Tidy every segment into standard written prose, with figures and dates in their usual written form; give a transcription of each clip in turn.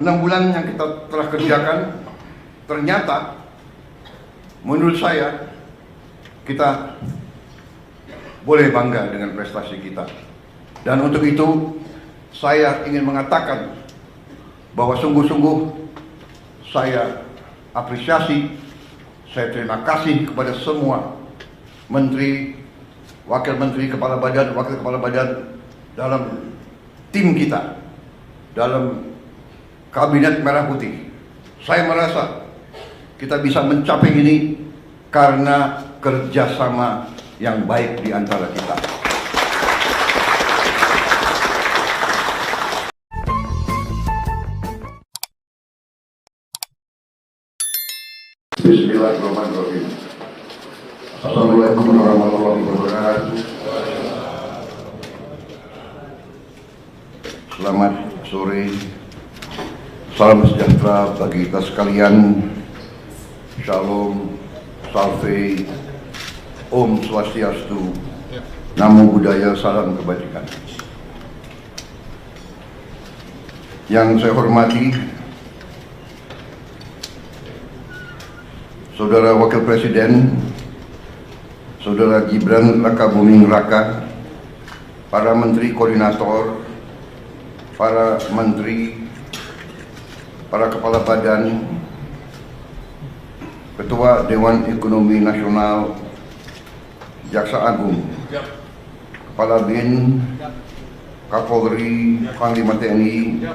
6 bulan yang kita telah kerjakan, ternyata menurut saya kita boleh bangga dengan prestasi kita. Dan untuk itu saya ingin mengatakan bahwa sungguh-sungguh saya apresiasi, saya terima kasih kepada semua menteri, wakil menteri, kepala badan, wakil kepala badan dalam tim kita, dalam Kabinet Merah Putih. Saya merasa kita bisa mencapai ini karena kerjasama yang baik di antara kita. Bismillahirrahmanirrahim. Assalamualaikum warahmatullahi wabarakatuh. Selamat sore. Salam sejahtera bagi kita sekalian. Shalom, salve, Om Swastiastu, Namo Buddhaya, salam kebajikan. Yang saya hormati Saudara Wakil Presiden, Saudara Gibran Rakabuming Raka, para Menteri Koordinator, para Menteri, para Kepala Badan, Ketua Dewan Ekonomi Nasional, Jaksa Agung, Kepala BIN, Kapolri, Panglima TNI,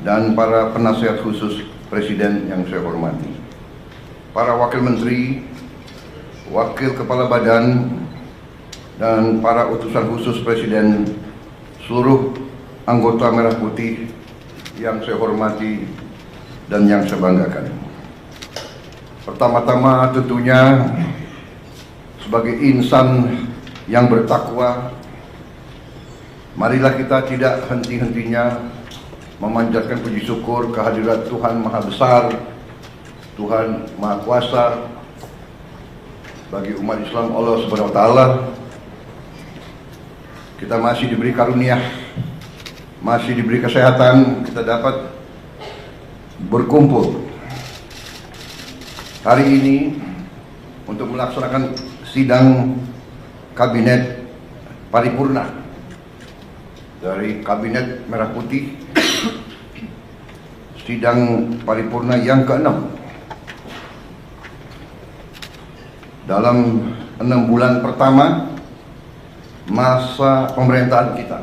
dan para penasihat khusus Presiden yang saya hormati, para Wakil Menteri, Wakil Kepala Badan, dan para utusan khusus Presiden, seluruh anggota Merah Putih yang saya hormati dan yang saya banggakan. Pertama-tama tentunya sebagai insan yang bertakwa, marilah kita tidak henti-hentinya memanjatkan puji syukur kehadirat Tuhan Maha Besar, Tuhan Maha Kuasa. Bagi umat Islam, Allah Subhanahu wa Ta'ala, kita masih diberi karunia, masih diberi kesehatan, kita dapat berkumpul hari ini untuk melaksanakan sidang Kabinet Paripurna dari Kabinet Merah Putih, sidang paripurna yang ke-6 dalam 6 bulan pertama masa pemerintahan kita.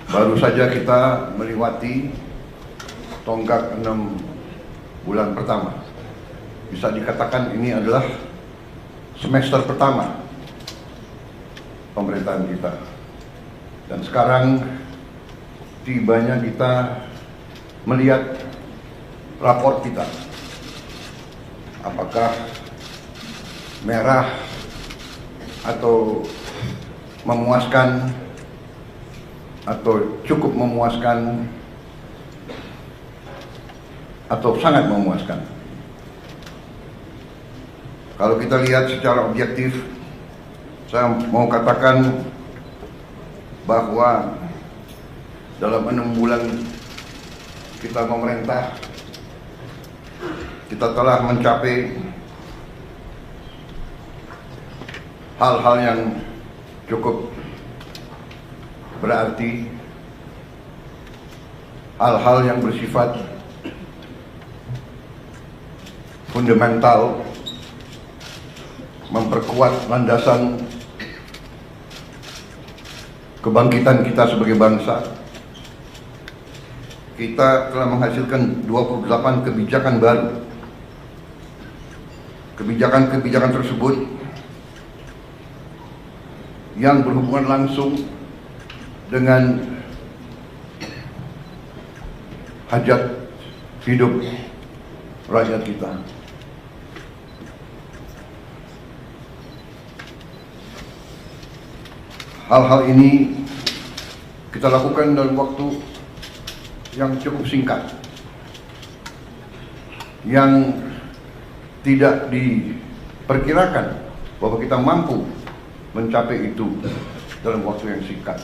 Baru saja kita melewati tonggak 6 bulan pertama. Bisa dikatakan ini adalah semester pertama pemerintahan kita. Dan sekarang tibanya kita melihat raport kita. Apakah merah atau memuaskan atau cukup memuaskan atau sangat memuaskan. Kalau kita lihat secara objektif, saya mau katakan bahwa dalam 6 bulan kita memerintah, kita telah mencapai hal-hal yang cukup berarti, hal-hal yang bersifat fundamental, memperkuat landasan kebangkitan kita sebagai bangsa. Kita telah menghasilkan 28 kebijakan baru. Kebijakan-kebijakan tersebut yang berhubungan langsung dengan hajat hidup rakyat kita. Hal-hal ini kita lakukan dalam waktu yang cukup singkat, yang tidak diperkirakan bahwa kita mampu mencapai itu dalam waktu yang singkat.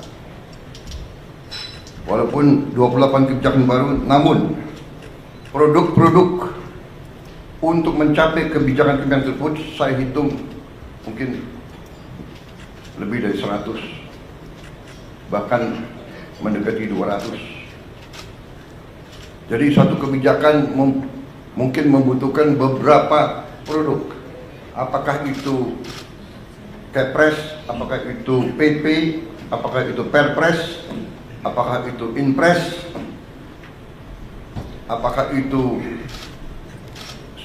walaupun 28 kebijakan baru, namun produk-produk untuk mencapai kebijakan-kebijakan tersebut saya hitung mungkin lebih dari 100, bahkan mendekati 200. Jadi satu kebijakan mungkin membutuhkan beberapa produk. Apakah itu Kepres, apakah itu PP, apakah itu Perpres, apakah itu Inpres, apakah itu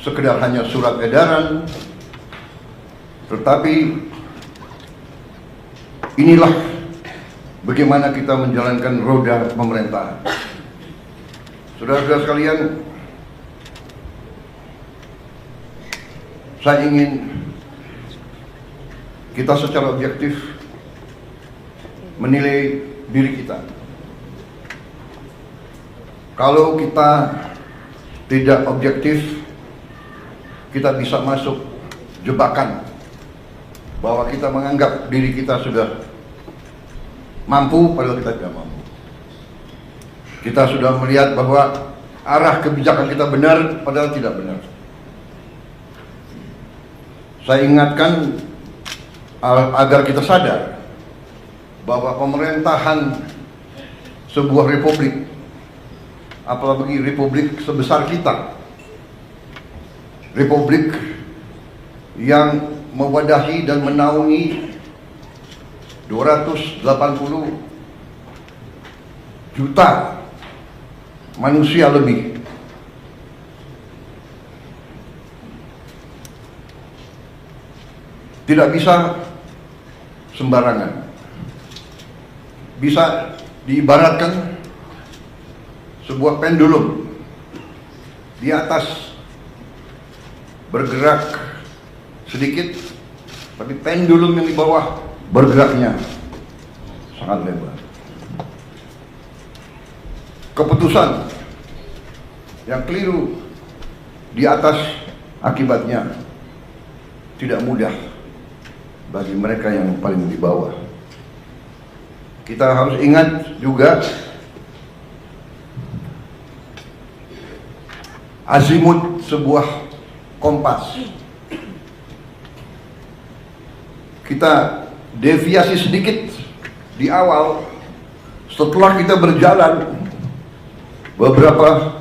sekedar hanya surat edaran. Tetapi inilah bagaimana kita menjalankan roda pemerintahan. Saudara-saudara sekalian, saya ingin kita secara objektif menilai diri kita. Kalau kita tidak objektif, kita bisa masuk jebakan bahwa kita menganggap diri kita sudah mampu padahal kita tidak mampu. Kita sudah melihat bahwa arah kebijakan kita benar padahal tidak benar. Saya ingatkan agar kita sadar bahwa pemerintahan sebuah republik, apalagi republik sebesar kita, republik yang mewadahi dan menaungi 280 juta manusia lebih. Tidak bisa sembarangan. Bisa diibaratkan sebuah pendulum di atas bergerak sedikit, tapi pendulum yang di bawah bergeraknya sangat lebar. Keputusan yang keliru di atas akibatnya tidak mudah bagi mereka yang paling di bawah. Kita harus ingat juga azimut sebuah kompas. Kita deviasi sedikit di awal, setelah kita berjalan beberapa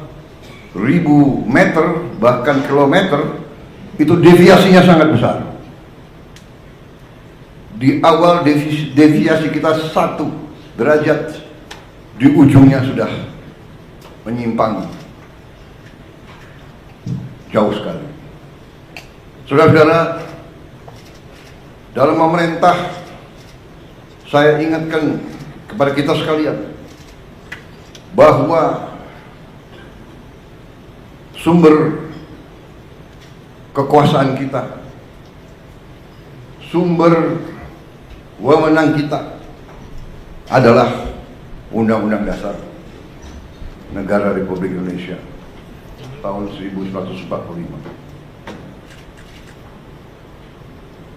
ribu meter bahkan kilometer, itu deviasinya sangat besar. Di awal deviasi kita 1 derajat, di ujungnya sudah menyimpang jauh sekali. Saudara-saudara, dalam memerintah, saya ingatkan kepada kita sekalian bahwa sumber kekuasaan kita, sumber wewenang kita adalah Undang-Undang Dasar Negara Republik Indonesia tahun 1945.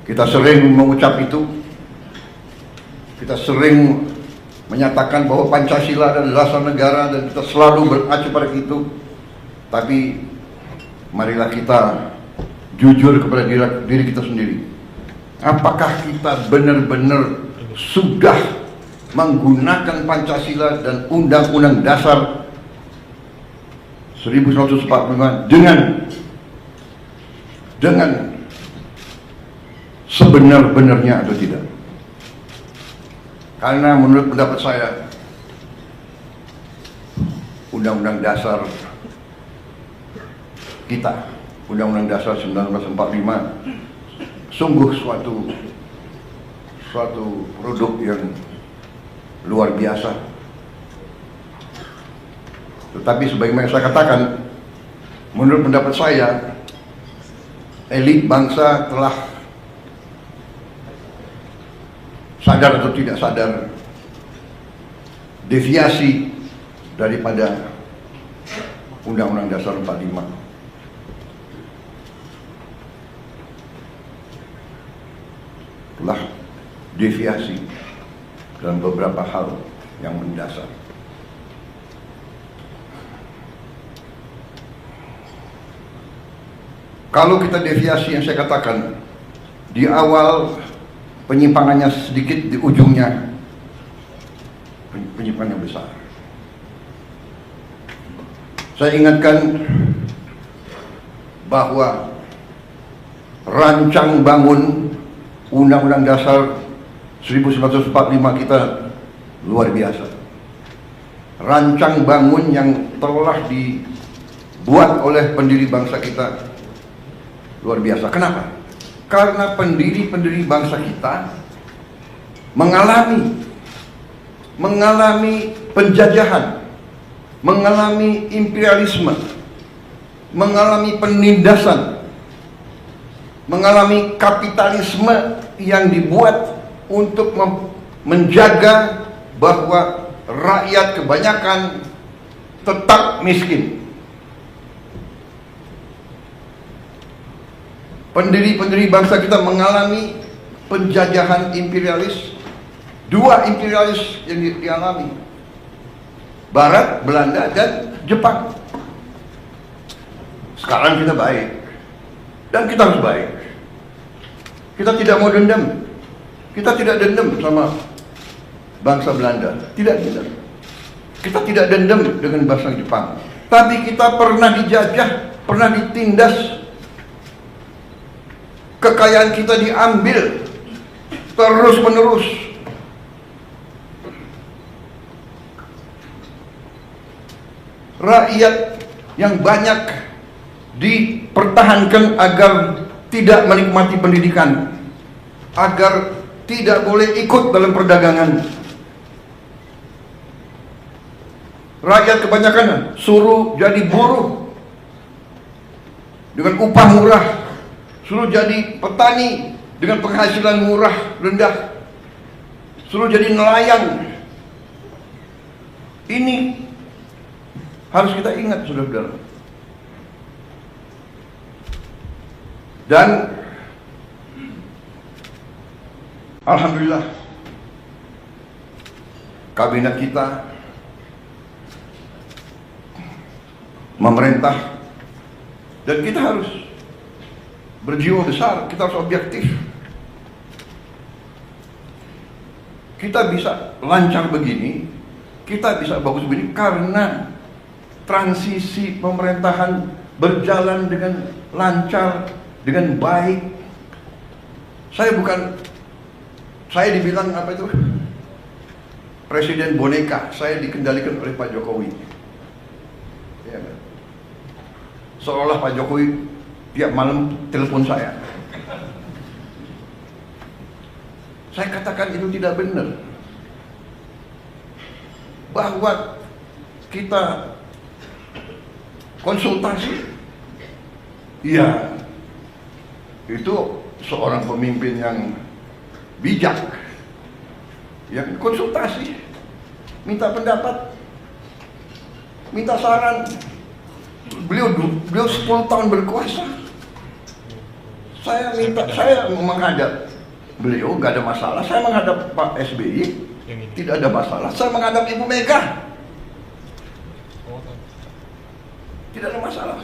Kita sering mengucap itu, kita sering menyatakan bahwa Pancasila adalah dasar negara dan kita selalu berpacu pada itu. Tapi marilah kita jujur kepada diri kita sendiri. Apakah kita benar-benar sudah menggunakan Pancasila dan Undang-Undang Dasar 1945 dengan sebenar-benarnya atau tidak? Karena menurut pendapat saya, Undang-Undang Dasar kita, Undang-Undang Dasar 1945, sungguh suatu produk yang luar biasa. Tetapi sebagaimana saya katakan, menurut pendapat saya, elit bangsa telah sadar atau tidak sadar deviasi daripada Undang-Undang Dasar 45. Telah deviasi dalam beberapa hal yang mendasar. Kalau kita deviasi yang saya katakan, di awal penyimpangannya sedikit, di ujungnya penyimpangan yang besar. Saya ingatkan bahwa rancang bangun Undang-Undang Dasar 1945 kita luar biasa. Rancang bangun yang telah dibuat oleh pendiri bangsa kita luar biasa. Kenapa? Karena pendiri-pendiri bangsa kita mengalami penjajahan, mengalami imperialisme, mengalami penindasan, mengalami kapitalisme yang dibuat untuk menjaga bahwa rakyat kebanyakan tetap miskin. Pendiri-pendiri bangsa kita mengalami penjajahan imperialis. Dua imperialis yang dialami, Barat, Belanda, dan Jepang. Sekarang kita baik, dan kita harus baik. Kita tidak mau dendam. Kita tidak dendam sama bangsa Belanda. Tidak. Kita tidak dendam dengan bangsa Jepang. Tapi kita pernah dijajah, pernah ditindas. Kekayaan kita diambil terus-menerus. Rakyat yang banyak dipertahankan agar tidak menikmati pendidikan, agar tidak boleh ikut dalam perdagangan. Rakyat kebanyakan suruh jadi buruh dengan upah murah, suruh jadi petani dengan penghasilan murah rendah, suruh jadi nelayan. Ini harus kita ingat, saudara-saudara. Dan alhamdulillah kabinet kita memerintah, dan kita harus berjiwa besar, kita harus objektif. Kita bisa lancar begini, kita bisa bagus begini karena transisi pemerintahan berjalan dengan lancar, dengan baik. Saya dibilang apa itu? Presiden boneka. Saya dikendalikan oleh Pak Jokowi. Ya, seolah Pak Jokowi tiap malam telepon saya. Saya katakan itu tidak benar. Bahwa kita konsultasi, iya, itu seorang pemimpin yang bijak, yang konsultasi, minta pendapat, minta saran. Beliau 10 tahun berkuasa. Saya menghadap beliau, nggak ada masalah. Saya menghadap Pak SBY, tidak ada masalah. Saya menghadap Ibu Mega, tidak ada masalah.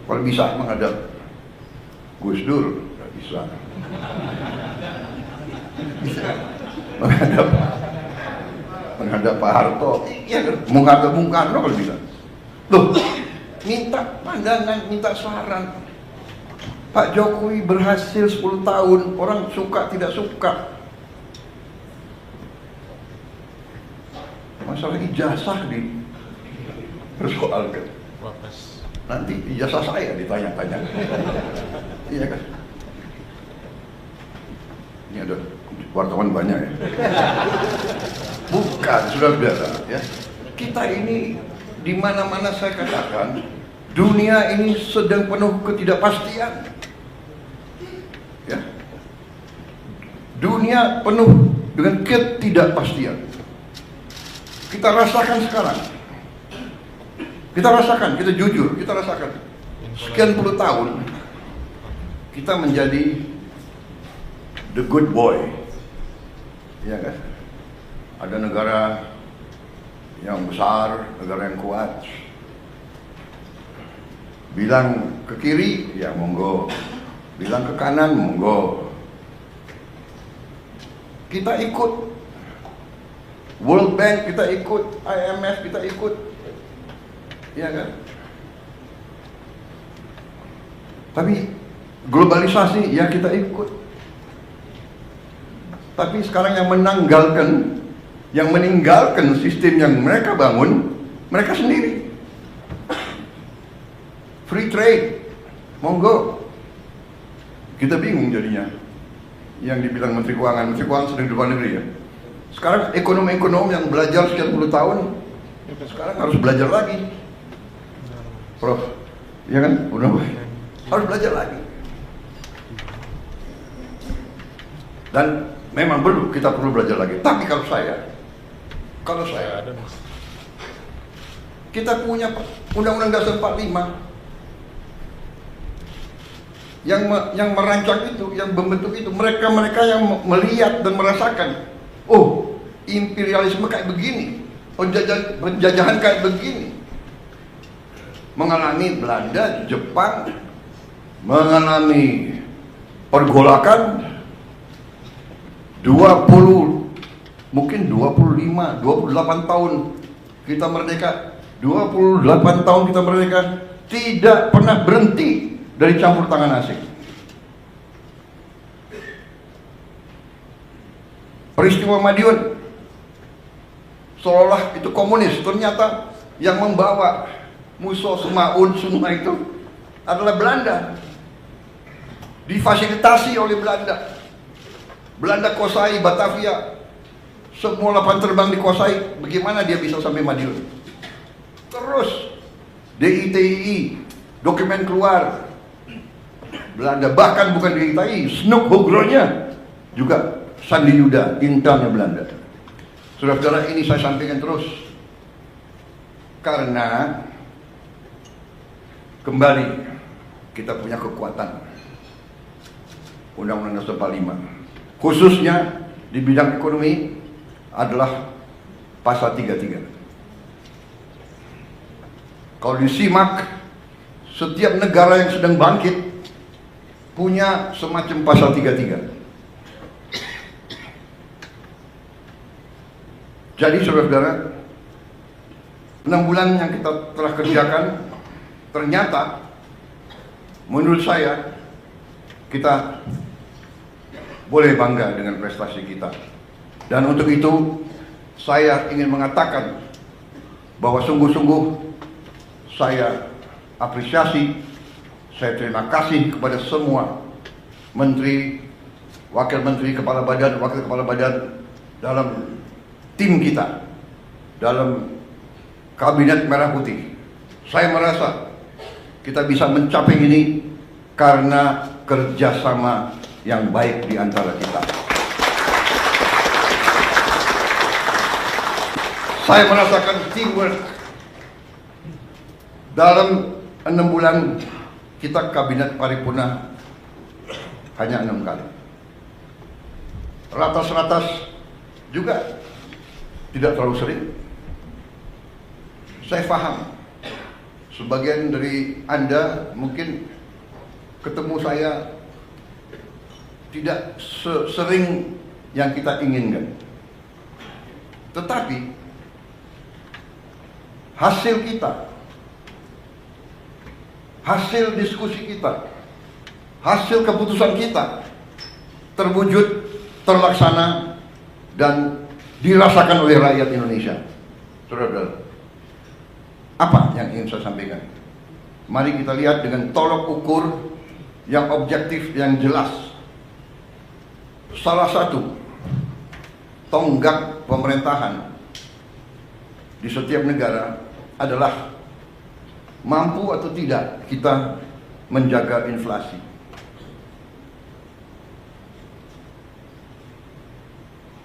Kalau bisa menghadap Gus Dur, nggak bisa. menghadap Pak Harto, ya, menghadap Bung Karno kalau bisa. Loh, minta pandangan, minta saran. Pak Jokowi berhasil 10 tahun, orang suka tidak suka. Masalah ijazah dipersoalkan. Nanti ijazah saya ditanya-tanya. Iya kan? Ini ada wartawan banyak ya. Bukan, saudara-saudara ya. Kita ini di mana-mana saya katakan, dunia ini sedang penuh ketidakpastian. Ya. Dunia penuh dengan ketidakpastian. Kita rasakan sekarang. Kita rasakan, kita jujur, kita rasakan. Sekian puluh tahun kita menjadi the good boy. Ya kan? Ada negara yang besar, negara yang kuat. Bilang ke kiri, ya monggo. Bilang ke kanan, monggo. Kita ikut World Bank, kita ikut IMF, kita ikut, ya kan? Tapi globalisasi, ya kita ikut. Tapi sekarang yang meninggalkan sistem yang mereka bangun, mereka sendiri. Free trade, monggo. Kita bingung jadinya. Yang dibilang Menteri Keuangan sedang di luar negeri ya. Sekarang ekonom-ekonom yang belajar sekian puluh tahun, sekarang harus belajar lagi. Prof, ya kan? Udah, harus belajar lagi. Dan memang kita perlu belajar lagi. Tapi kalau saya, kita punya Undang-Undang Dasar 45 yang merancang itu, yang membentuk itu, mereka yang melihat dan merasakan, oh, imperialisme kayak begini, penjajahan kayak begini. Mengalami Belanda, Jepang, mengalami pergolakan 28 tahun kita merdeka, 28 tahun kita merdeka, tidak pernah berhenti dari campur tangan asing. Peristiwa Madiun seolah itu komunis, ternyata yang membawa musuh Semaun semua itu adalah Belanda, difasilitasi oleh Belanda. Belanda kuasai Batavia, semua lapangan terbang dikuasai. Bagaimana dia bisa sampai Madiun? Terus DITII, dokumen keluar Belanda, bahkan bukan DITII, Snoek Hoogronya juga Sandi Yuda, intelnya Belanda. Saudara-saudara, ini saya sampaikan terus karena kembali kita punya kekuatan Undang-Undang Dasar 45, khususnya di bidang ekonomi adalah pasal 33. Kalau disimak, setiap negara yang sedang bangkit punya semacam pasal 33. Jadi saudara-saudara, 6 bulan yang kita telah kerjakan, ternyata menurut saya kita boleh bangga dengan prestasi kita. Dan untuk itu saya ingin mengatakan bahwa sungguh-sungguh saya apresiasi, saya terima kasih kepada semua menteri, wakil menteri, kepala badan, wakil kepala badan dalam tim kita, dalam kabinet merah putih. Saya merasa kita bisa mencapai ini karena kerjasama yang baik di antara kita. Saya merasakan teamwork. Dalam 6 bulan kita kabinet paripurna hanya 6 kali. Ratas-ratas juga tidak terlalu sering. Saya paham sebagian dari Anda mungkin ketemu saya tidak sering yang kita inginkan. Tetapi hasil kita, hasil diskusi kita, hasil keputusan kita terwujud, terlaksana, dan dirasakan oleh rakyat Indonesia. Saudara-saudara, apa yang ingin saya sampaikan? Mari kita lihat dengan tolok ukur yang objektif, yang jelas. Salah satu tonggak pemerintahan di setiap negara adalah mampu atau tidak kita menjaga inflasi.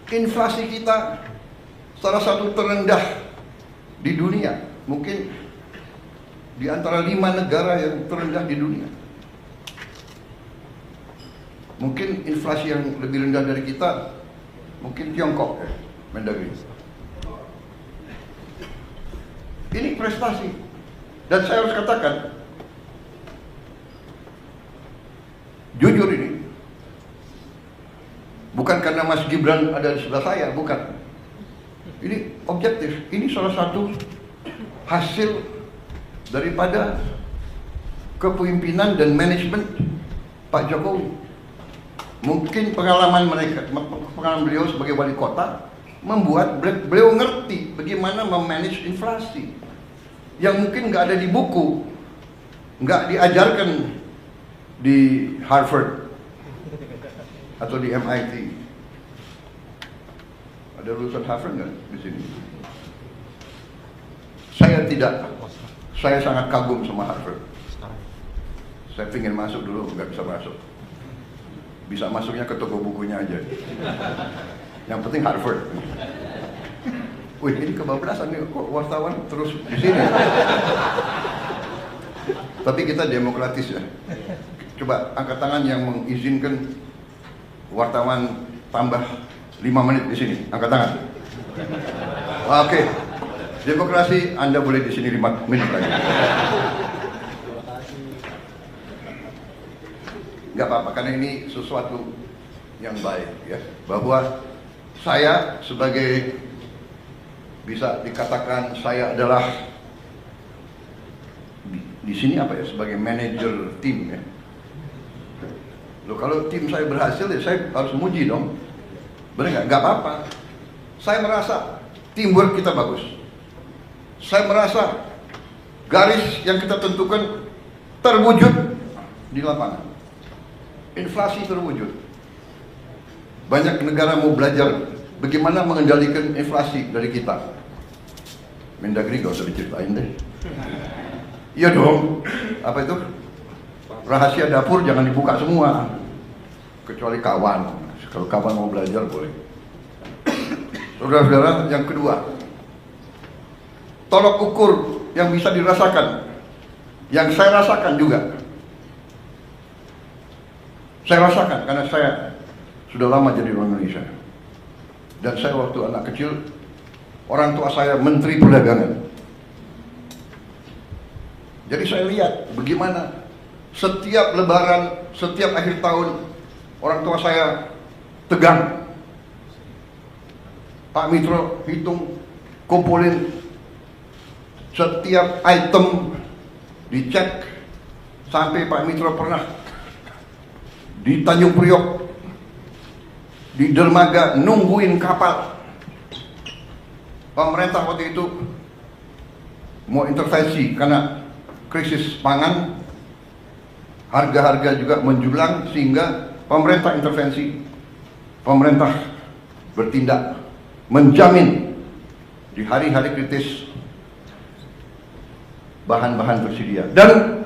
Inflasi kita salah satu terendah di dunia, mungkin di antara 5 negara yang terendah di dunia. Mungkin inflasi yang lebih rendah dari kita, mungkin Tiongkok, Mendagri. Ini prestasi. Dan saya harus katakan, Jujur ini. Bukan karena Mas Gibran ada di sebelah saya, bukan. Ini objektif. Ini salah satu hasil daripada kepemimpinan dan manajemen Pak Jokowi. Mungkin pengalaman beliau sebagai wali kota membuat beliau ngerti bagaimana memanage inflasi yang mungkin nggak ada di buku, nggak diajarkan di Harvard atau di MIT. Ada lulusan Harvard nggak di sini? Saya tidak. Saya sangat kagum sama Harvard. Saya ingin masuk dulu, nggak bisa masuk. Bisa masuknya ke toko bukunya aja. Yang penting Harvard. Wih, ini kebablasan nih, kok wartawan terus di sini. Tapi kita demokratis ya. Coba angkat tangan yang mengizinkan wartawan tambah 5 menit di sini. Angkat tangan. Oke. Demokrasi, Anda boleh di sini 5 menit lagi. Nggak apa-apa, karena ini sesuatu yang baik ya. Bahwa saya sebagai, bisa dikatakan saya adalah di sini apa ya, sebagai manajer tim ya. Loh, kalau tim saya berhasil ya saya harus muji dong. Benar nggak? Nggak apa-apa. Saya merasa teamwork kita bagus. Saya merasa garis yang kita tentukan terwujud di lapangan. Inflasi terwujud. Banyak negara mau belajar bagaimana mengendalikan inflasi dari kita. Mendagri gak usah diceritain deh. Iya dong. Apa itu? Rahasia dapur jangan dibuka semua. Kecuali kawan. Kalau kawan mau belajar boleh. Saudara-saudara, yang kedua, tolok ukur yang bisa dirasakan, yang saya rasakan juga. Saya rasakan karena saya sudah lama jadi orang Indonesia. Dan saya waktu anak kecil, orang tua saya menteri perdagangan. Jadi saya lihat bagaimana setiap lebaran, setiap akhir tahun, orang tua saya tegang. Pak Mitro hitung, kumpulin setiap item, dicek. Sampai Pak Mitro pernah di Tanjung Priok, di dermaga nungguin kapal. Pemerintah waktu itu mau intervensi karena krisis pangan, harga-harga juga menjulang, sehingga pemerintah intervensi. Pemerintah bertindak, menjamin di hari-hari kritis bahan-bahan tersedia. Dan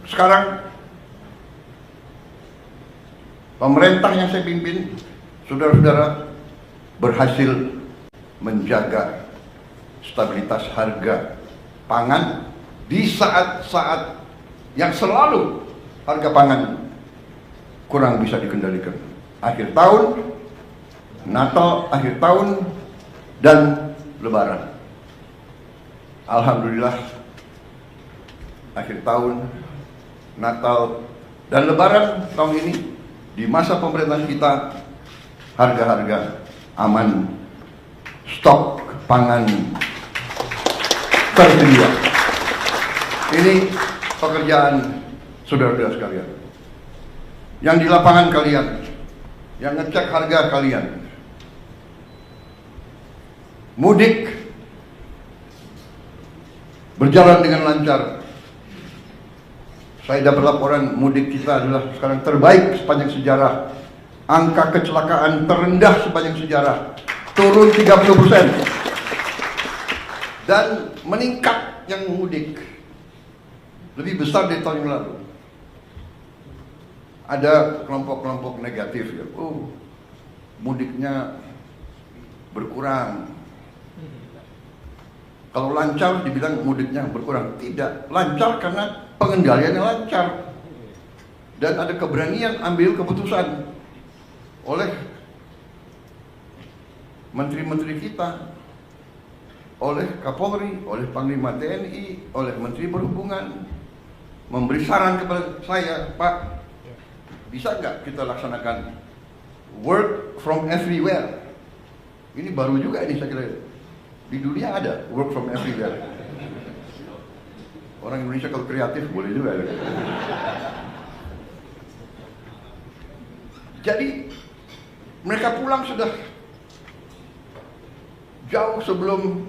sekarang pemerintah yang saya pimpin, saudara-saudara, berhasil menjaga stabilitas harga pangan di saat-saat yang selalu harga pangan kurang bisa dikendalikan. Akhir tahun, Natal, akhir tahun, dan Lebaran. Alhamdulillah, akhir tahun, Natal, dan Lebaran tahun ini, di masa pemerintahan kita, harga-harga aman, stok pangan tersedia. Ini pekerjaan saudara-saudara sekalian. Yang di lapangan kalian, yang ngecek harga kalian. Mudik berjalan dengan lancar. Saya dapat laporan mudik kita adalah sekarang terbaik sepanjang sejarah. Angka kecelakaan terendah sepanjang sejarah, turun 30%. Dan meningkat yang mudik, lebih besar dari tahun yang lalu. Ada kelompok-kelompok negatif ya, mudiknya berkurang. Kalau lancar dibilang mudiknya berkurang, tidak. Lancar karena pengendaliannya lancar. Dan ada keberanian ambil keputusan oleh menteri-menteri kita, oleh Kapolri, oleh Panglima TNI, oleh Menteri Perhubungan, memberi saran kepada saya, Pak, bisa nggak kita laksanakan work from everywhere? Ini baru juga ini saya kira. Di dunia ada work from everywhere. Orang Indonesia kalau kreatif boleh juga. Jadi mereka pulang sudah jauh sebelum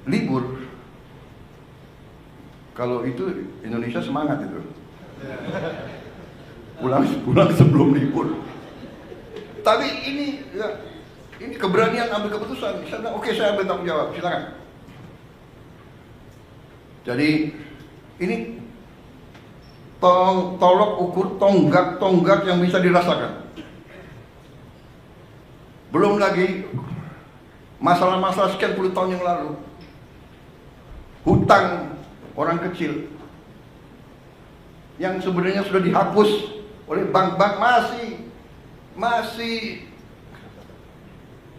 libur. Kalau itu Indonesia semangat itu. Pulang sebelum libur. Tapi ini ya, ini keberanian ambil keputusan. Saya bilang, oke, saya ambil tanggung jawab, silakan. Jadi ini tolok ukur tonggak yang bisa dirasakan. Belum lagi masalah-masalah sekian puluh tahun yang lalu. Hutang orang kecil yang sebenarnya sudah dihapus oleh bank-bank masih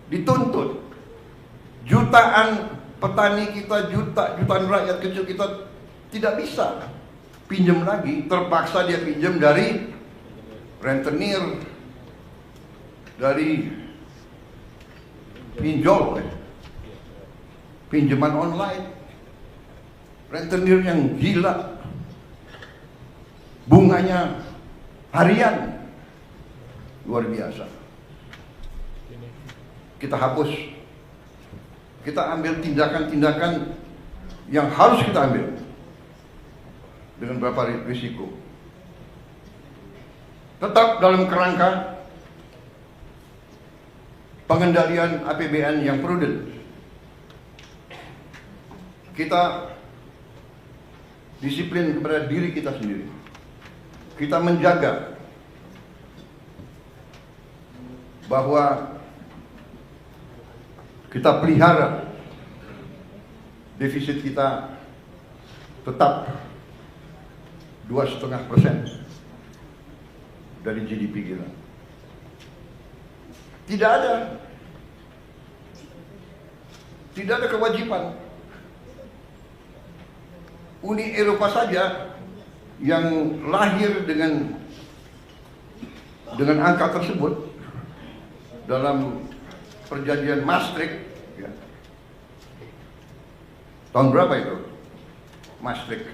dituntut. Jutaan petani kita, jutaan rakyat kecil kita tidak bisa pinjam lagi, terpaksa dia pinjam dari rentenir, dari pinjol, pinjaman online, rentenir yang gila, bunganya harian, luar biasa. Kita hapus, kita ambil tindakan-tindakan yang harus kita ambil dengan beberapa risiko. Tetap dalam kerangka pengendalian APBN yang prudent. Kita disiplin kepada diri kita sendiri. Kita menjaga bahwa kita pelihara defisit kita tetap 2,5% dari GDP kita. Tidak ada kewajiban. Uni Eropa saja yang lahir dengan angka tersebut dalam perjanjian Maastricht, ya. Tahun berapa itu? Maastricht,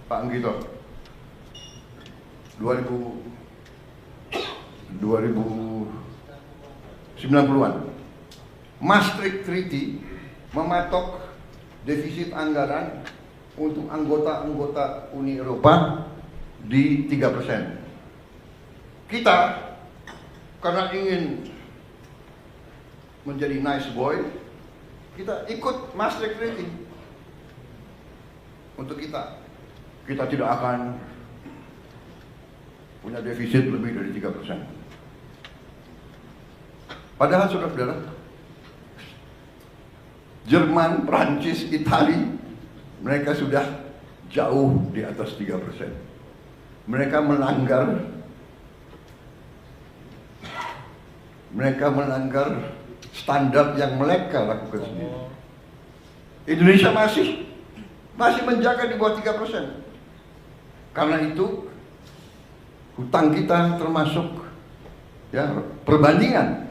Pak Anggito, 2090-an. Maastricht Treaty mematok defisit anggaran untuk anggota-anggota Uni Eropa di 3%. Kita karena ingin menjadi nice boy, kita ikut Maastricht Treaty. Untuk kita tidak akan punya defisit lebih dari 3%. Padahal saudara-saudara, Jerman, Prancis, Italia, mereka sudah jauh di atas 3%. Mereka melanggar standar yang mereka lakukan sendiri. Indonesia masih menjaga di bawah 3%. Karena itu hutang kita termasuk ya perbandingan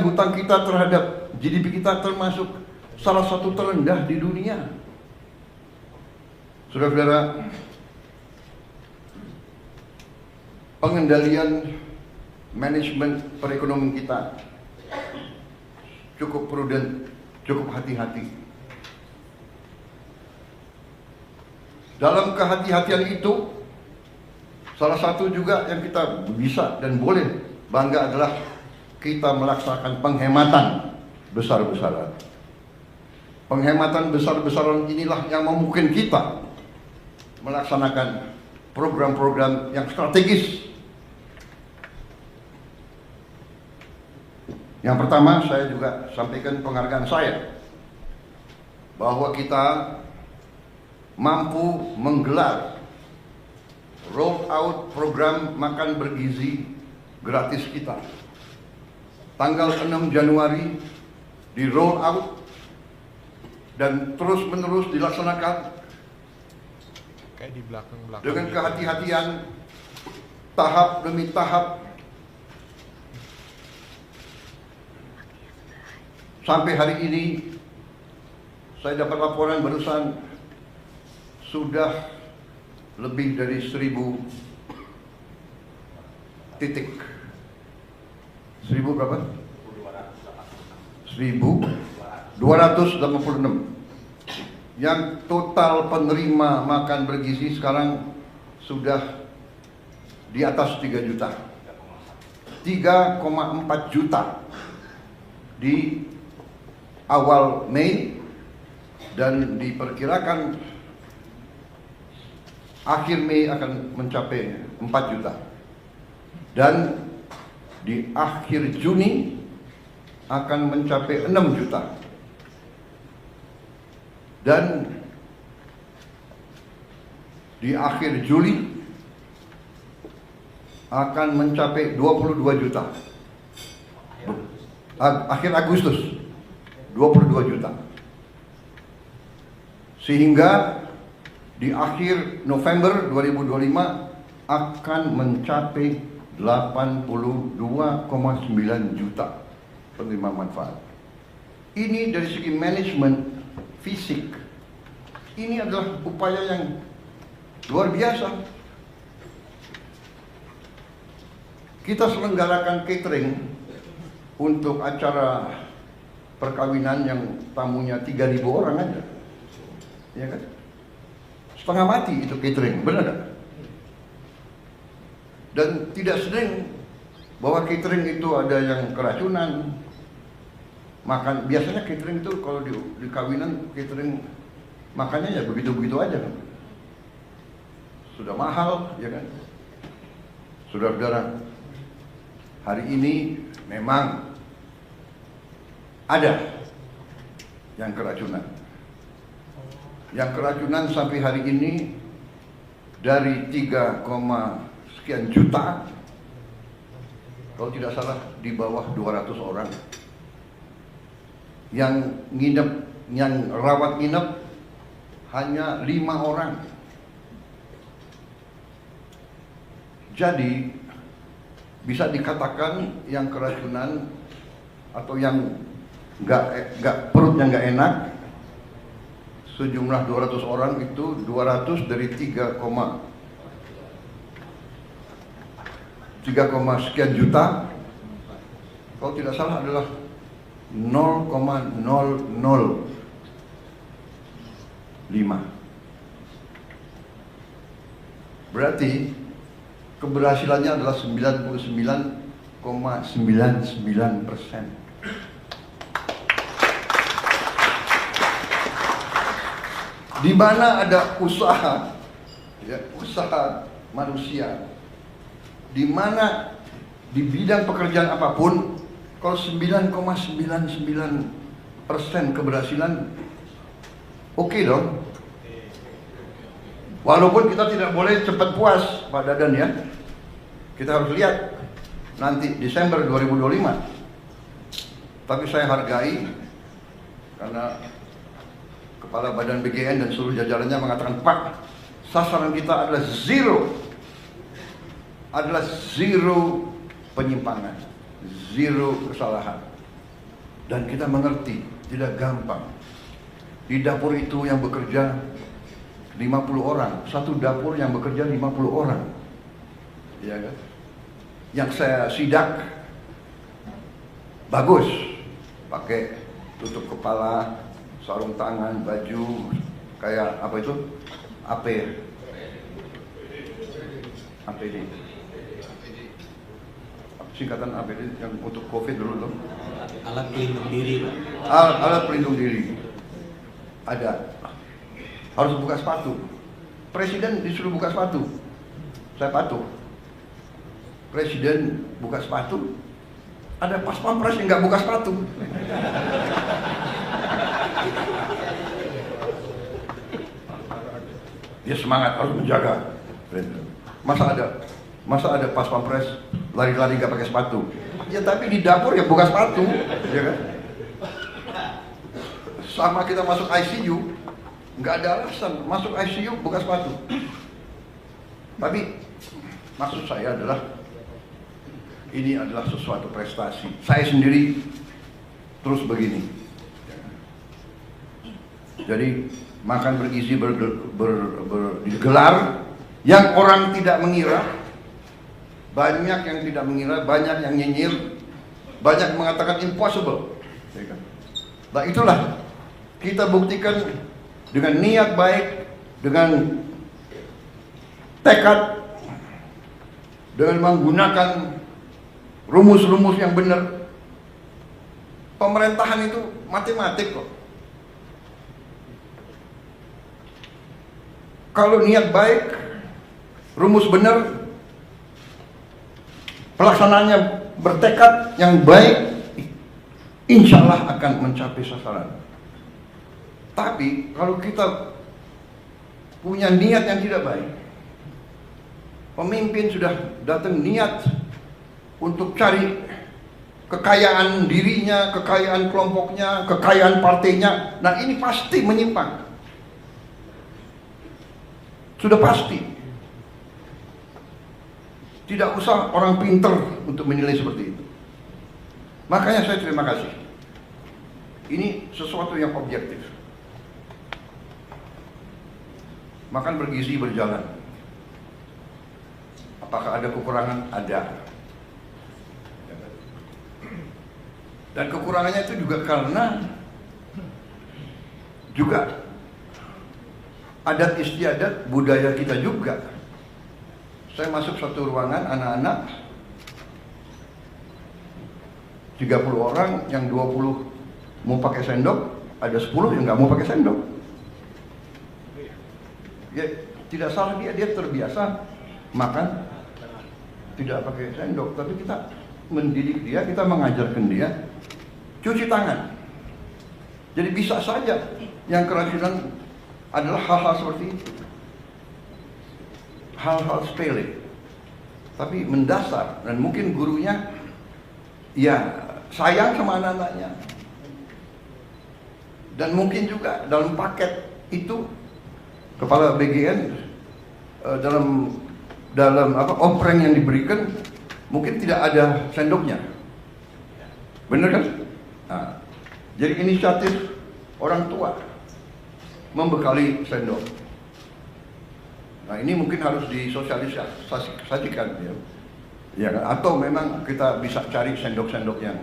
hutang kita terhadap GDP kita termasuk salah satu terendah di dunia. Saudara-saudara, pengendalian manajemen perekonomian kita cukup prudent, cukup hati-hati. Dalam kehati-hatian itu, salah satu juga yang kita bisa dan boleh bangga adalah kita melaksanakan penghematan besar-besaran. Penghematan besar-besaran inilah yang memungkinkan kita melaksanakan program-program yang strategis. Yang pertama, saya juga sampaikan penghargaan saya bahwa kita mampu menggelar roll out program makan bergizi gratis kita. Tanggal 6 Januari di roll out dan terus menerus dilaksanakan Kayak di belakang-belakang. dengan kehati-hatian, tahap demi tahap, sampai hari ini saya dapat laporan barusan sudah lebih dari 1.000 titik. 1.000 berapa? 1.286. Yang total penerima makan bergizi sekarang sudah di atas 3 juta. 3,4 juta di awal Mei, dan diperkirakan akhir Mei akan mencapai 4 juta. Dan di akhir Juni akan mencapai 6 juta. Dan di akhir Juli akan mencapai 22 juta. Akhir Agustus 22 juta. Sehingga di akhir November 2025 akan mencapai 82,9 juta penerima manfaat. Ini dari segi manajemen fisik, ini adalah upaya yang luar biasa. Kita selenggarakan catering untuk acara perkawinan yang tamunya 3.000 orang aja, ya kan? Setengah mati itu catering, benar gak? Dan tidak sering bahwa catering itu ada yang keracunan. Makan biasanya catering itu kalau di kawinan catering makannya ya begitu-begitu aja kan. Sudah mahal, ya kan? Saudara-saudara, hari ini memang ada yang keracunan. Yang keracunan sampai hari ini dari 3, sekian juta, kalau tidak salah di bawah 200 orang. Yang nginep, yang rawat nginep hanya 5 orang. Jadi bisa dikatakan yang keracunan atau yang nggak perutnya nggak enak sejumlah 200 orang itu 200 dari 3, sekian juta, kalau tidak salah adalah 0,005. Berarti keberhasilannya adalah 99,99%. Di mana ada usaha, ya, usaha manusia, di mana di bidang pekerjaan apapun, kalau 9,99% keberhasilan, oke dong. Walaupun kita tidak boleh cepat puas, Pak Dadan ya. Kita harus lihat nanti Desember 2025. Tapi saya hargai karena Kepala Badan BGN dan seluruh jajarannya mengatakan, Pak, sasaran kita adalah zero penyimpangan, zero kesalahan. Dan kita mengerti, tidak gampang. Di dapur itu yang bekerja 50 orang, satu dapur yang bekerja 50 orang. Ya kan? Yang saya sidak bagus, pakai tutup kepala, sarung tangan, baju kayak apa itu? APD. Singkatan APD yang untuk COVID dulu loh. Alat pelindung diri, Pak. Alat pelindung diri. Ada. Harus buka sepatu. Presiden disuruh buka sepatu. Saya patuh. Presiden buka sepatu. Ada pas pampres yang nggak buka sepatu. Dia semangat harus menjaga. Masa ada pas pampres lari-lari nggak pakai sepatu? Ya tapi di dapur ya buka sepatu, ya kan? Sama kita masuk ICU, nggak ada alasan masuk ICU buka sepatu. Tapi maksud saya adalah ini adalah sesuatu prestasi. Saya sendiri terus begini. Jadi makan bergizi digelar yang orang tidak mengira, banyak yang tidak mengira, banyak yang nyinyir, banyak mengatakan impossible. Nah itulah kita buktikan dengan niat baik, dengan tekad, dengan menggunakan rumus-rumus yang benar. Pemerintahan itu matematik kok. Kalau niat baik, rumus benar, pelaksanaannya bertekad yang baik, insya Allah akan mencapai sasaran. Tapi kalau kita punya niat yang tidak baik, pemimpin sudah datang niat untuk cari kekayaan dirinya, kekayaan kelompoknya, kekayaan partainya, nah ini pasti menyimpang. Sudah pasti. Tidak usah orang pinter untuk menilai seperti itu. Makanya saya terima kasih. Ini sesuatu yang objektif. Makan bergizi berjalan. Apakah ada kekurangan? Ada. Dan kekurangannya itu juga karena juga adat istiadat budaya kita juga. Saya masuk satu ruangan anak-anak 30 orang, yang 20 mau pakai sendok, ada 10 yang nggak mau pakai sendok. Ya, tidak salah dia terbiasa makan tidak pakai sendok, tapi kita mendidik dia, kita mengajarkan dia cuci tangan. Jadi bisa saja yang keracunan adalah hal-hal seperti itu, hal-hal sepele, tapi mendasar. Dan mungkin gurunya ya sayang sama anak-anaknya, dan mungkin juga dalam paket itu kepala BGN dalam ompreng yang diberikan mungkin tidak ada sendoknya, benar kan? Nah, jadi inisiatif orang tua membekali sendok. Nah ini mungkin harus disosialisasikan ya kan? Atau memang kita bisa cari sendok-sendok yang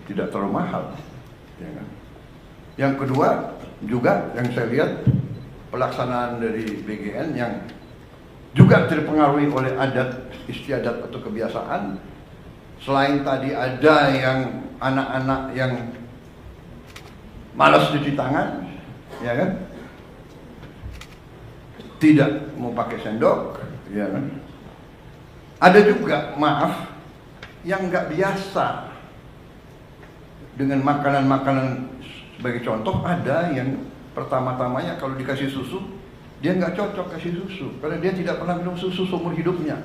tidak terlalu mahal, ya kan? Yang kedua juga yang saya lihat pelaksanaan dari BGN yang juga terpengaruhi oleh adat istiadat atau kebiasaan. Selain tadi ada yang anak-anak yang malas cuci tangan, ya kan, tidak mau pakai sendok, ya kan. Ada juga, maaf, yang nggak biasa dengan makanan-makanan. Sebagai contoh, ada yang pertama-tamanya kalau dikasih susu, dia nggak cocok kasih susu karena dia tidak pernah minum susu seumur hidupnya.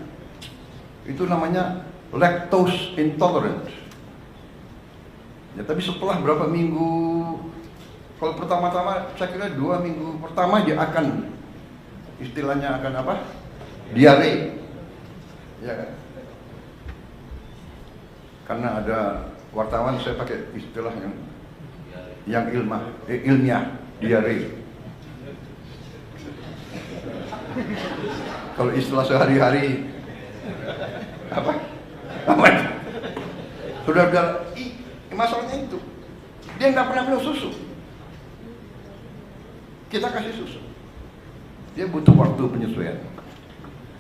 Itu namanya lactose intolerant. Ya, tapi setelah berapa minggu, kalau pertama-tama saya kira 2 minggu pertama dia akan, istilahnya akan apa? Diare. Ya kan? Karena ada wartawan, saya pakai istilah yang ilmiah, diare. Kalau istilah sehari-hari apa? Saudara-saudara, masalahnya itu dia nggak pernah minum susu. Kita kasih susu, dia butuh waktu penyesuaian.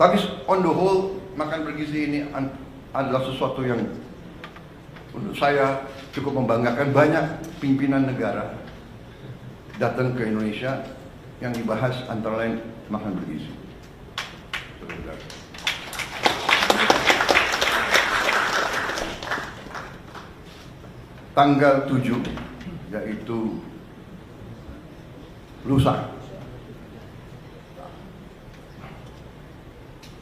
Tapi on the whole, makan bergizi ini adalah sesuatu yang menurut saya cukup membanggakan. Banyak pimpinan negara datang ke Indonesia yang dibahas antara lain makan bergizi. Tanggal 7, yaitu lusa,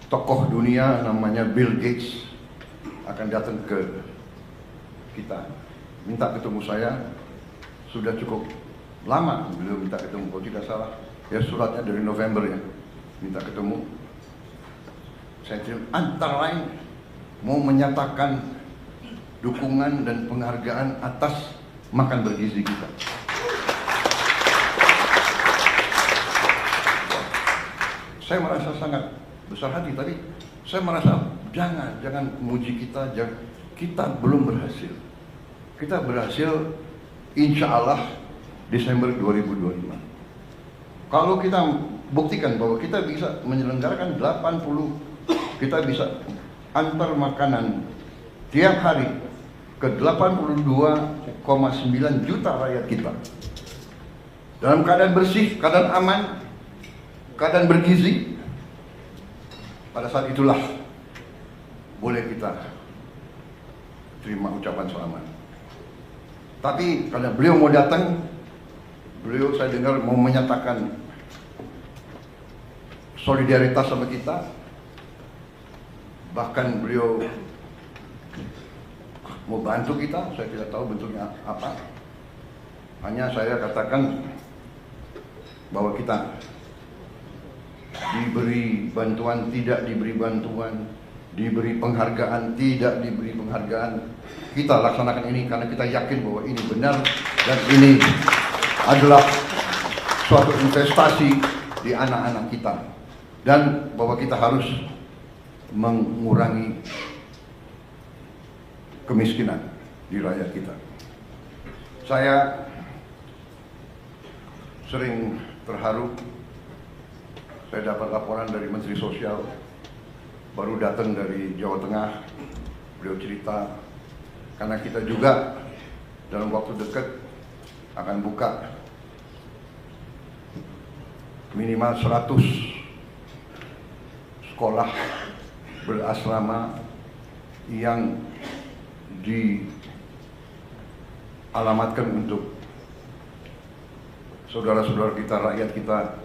tokoh dunia namanya Bill Gates akan datang ke kita, minta ketemu saya. Sudah cukup lama beliau minta ketemu, kalau tidak salah ya suratnya dari November ya, minta ketemu. saya terima antara lain mau menyatakan dukungan dan penghargaan atas makan bergizi kita. Saya merasa sangat besar hati, tapi saya merasa jangan memuji kita, kita belum berhasil. Kita berhasil insya Allah Desember 2025. Kalau kita buktikan bahwa kita bisa menyelenggarakan 80, kita bisa antar makanan tiap hari ke 82,9 juta rakyat kita dalam keadaan bersih, keadaan aman, keadaan bergizi. Pada saat itulah boleh kita terima ucapan selamat. Tapi karena beliau mau datang, beliau saya dengar mau menyatakan solidaritas sama kita, bahkan beliau mau bantu kita. Saya tidak tahu bentuknya apa, hanya saya katakan bahwa kita diberi bantuan, tidak diberi bantuan, diberi penghargaan, tidak diberi penghargaan, kita laksanakan ini karena kita yakin bahwa ini benar dan ini adalah suatu investasi di anak-anak kita, dan bahwa kita harus mengurangi kemiskinan di rakyat kita. Saya sering terharu. Saya dapat laporan dari Menteri Sosial, baru datang dari Jawa Tengah. Beliau cerita, karena kita juga dalam waktu dekat akan buka minimal 100 sekolah berasrama yang dialamatkan untuk saudara-saudara kita, rakyat kita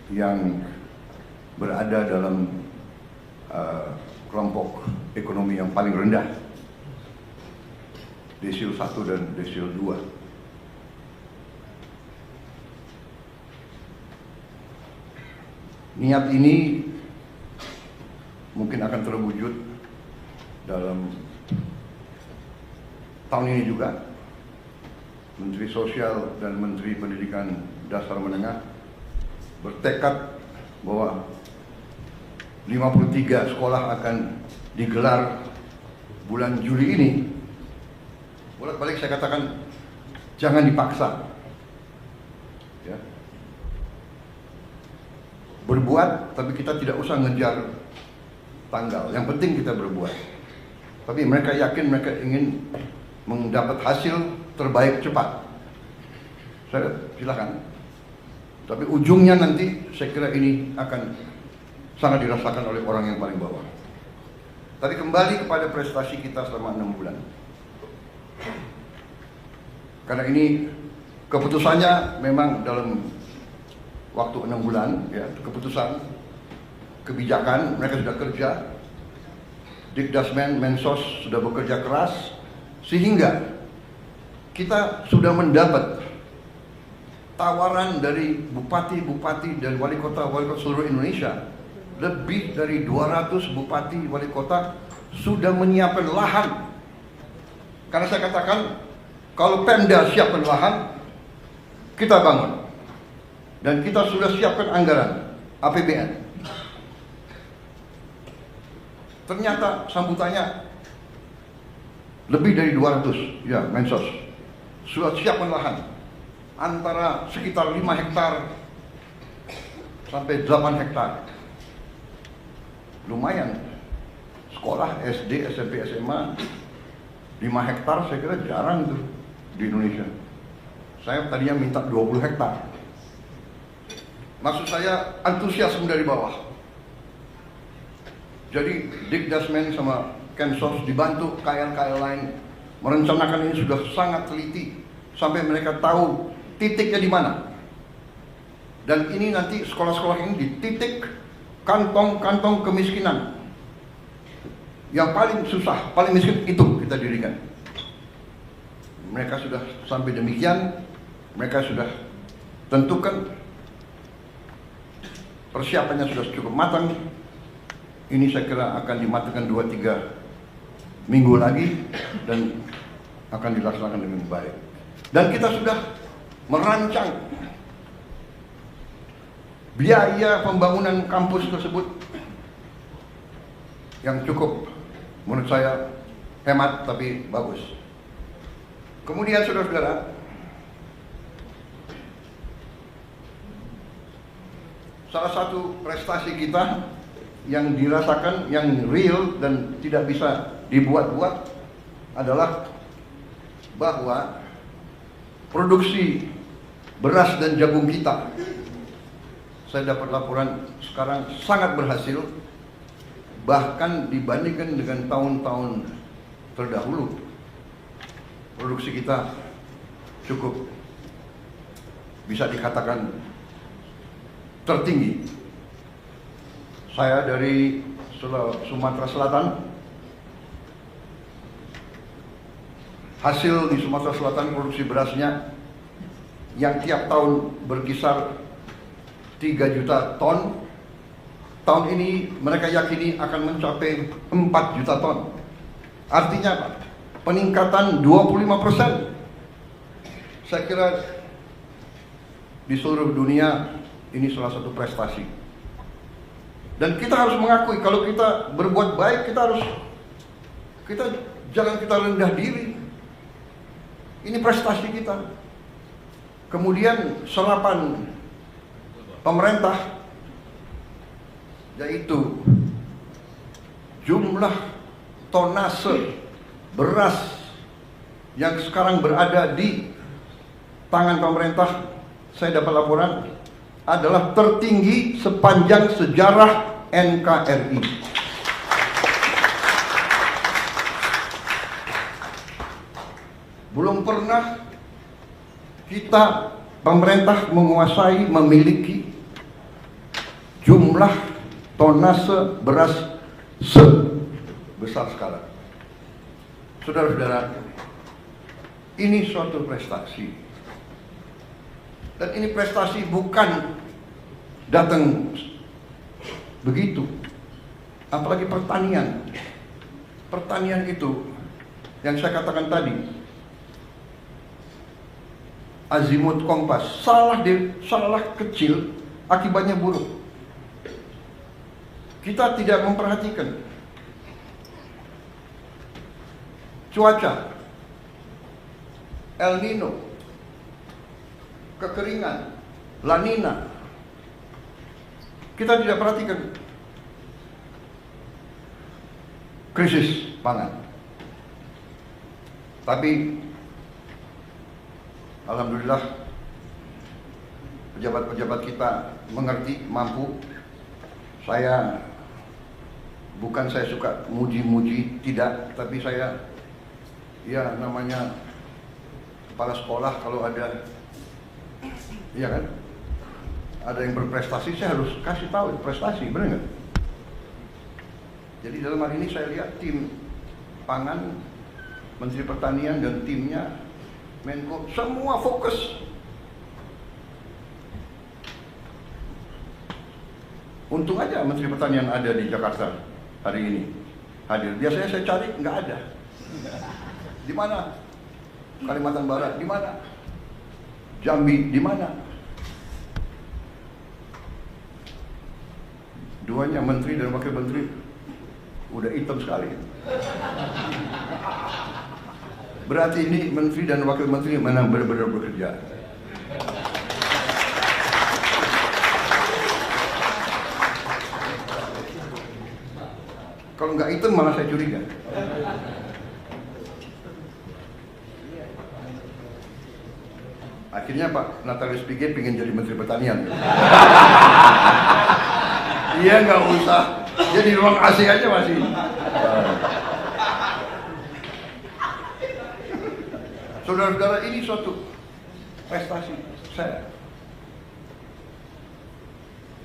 yang berada dalam kelompok ekonomi yang paling rendah, desil 1 dan desil 2. Niat ini mungkin akan terwujud dalam tahun ini juga. Menteri Sosial dan Menteri Pendidikan Dasar Menengah bertekad bahwa 53 sekolah akan digelar bulan Juli ini. Bolak-balik saya katakan, jangan dipaksa, ya. Berbuat, tapi kita tidak usah ngejar tanggal. Yang penting kita berbuat. Tapi mereka yakin, mereka ingin mendapat hasil terbaik cepat. Saya silakan. Tapi ujungnya nanti saya kira ini akan sangat dirasakan oleh orang yang paling bawah. Tapi kembali kepada prestasi kita selama 6 bulan. Karena ini keputusannya memang dalam waktu 6 bulan, ya, keputusan, kebijakan, mereka sudah kerja. Dikdasmen, Mensos sudah bekerja keras, sehingga kita sudah mendapat tawaran dari bupati-bupati dan wali kota seluruh Indonesia. Lebih dari 200 bupati wali kota sudah menyiapkan lahan. Karena saya katakan, kalau Pemda siapkan lahan, kita bangun. Dan kita sudah siapkan anggaran APBN. Ternyata sambutannya lebih dari 200, ya, Mensos sudah siapkan lahan antara sekitar 5 hektar sampai 8 hektar. Lumayan. Sekolah SD, SMP, SMA 5 hektar saya kira jarang tuh di Indonesia. Saya tadinya minta 20 hektar. Maksud saya antusiasme dari bawah. Jadi Dikdasmen sama Kemsos dibantu KL-KL lain merencanakan ini sudah sangat teliti sampai mereka tahu titiknya di mana. Dan ini nanti sekolah-sekolah ini di titik kantong-kantong kemiskinan yang paling susah, paling miskin itu kita dirikan. Mereka sudah sampai demikian, mereka sudah tentukan persiapannya sudah cukup matang. ini saya kira akan dimatikan 2-3 minggu lagi dan akan dilaksanakan dengan baik. Dan kita sudah merancang biaya pembangunan kampus tersebut yang cukup menurut saya hemat tapi bagus. Kemudian saudara-saudara, salah satu prestasi kita yang dirasakan, yang real dan tidak bisa dibuat-buat adalah bahwa produksi beras dan jagung kita, saya dapat laporan sekarang sangat berhasil, bahkan dibandingkan dengan tahun-tahun terdahulu. Produksi kita cukup bisa dikatakan tertinggi. Saya dari Sumatera Selatan. Hasil di Sumatera Selatan produksi berasnya yang tiap tahun berkisar 3 juta ton. Tahun ini mereka yakini akan mencapai 4 juta ton. Artinya apa? Peningkatan 25%. Saya kira di seluruh dunia ini salah satu prestasi. Dan kita harus mengakui kalau kita berbuat baik, jangan kita rendah diri. Ini prestasi kita. Kemudian serapan pemerintah, yaitu jumlah tonase beras yang sekarang berada di tangan pemerintah, saya dapat laporan adalah tertinggi sepanjang sejarah NKRI. Belum pernah kita, pemerintah, menguasai, memiliki jumlah tonase beras sebesar sekarang. Saudara-saudara, ini suatu prestasi. Dan ini prestasi bukan datang begitu. Apalagi pertanian. Pertanian itu yang saya katakan tadi, azimut kompas, salah kecil akibatnya buruk. Kita tidak memperhatikan cuaca, El Nino, kekeringan, La Nina. Kita tidak perhatikan krisis pangan. Tapi alhamdulillah pejabat-pejabat kita mengerti, mampu. Bukan saya suka muji-muji, tidak, tapi saya namanya kepala sekolah, kalau ada kan, ada yang berprestasi, saya harus kasih tahu prestasi, benar nggak? Jadi dalam hal ini saya lihat tim pangan, Menteri Pertanian dan timnya, Menko, semua fokus. Untung aja Menteri Pertanian ada di Jakarta hari ini, hadir. Biasanya saya cari, nggak ada. Di mana? Kalimantan Barat, di mana? Jambi, di mana? Duanya, menteri dan wakil menteri, udah hitam sekali. Berarti ini menteri dan wakil menteri mana benar-benar bekerja. Kalau nggak hitam malah saya curiga. Akhirnya Pak Natalius Pigai pengen jadi Menteri Pertanian. Iya, nggak usah. Dia di ruang AC aja masih. Saudara-saudara, ini suatu prestasi saya.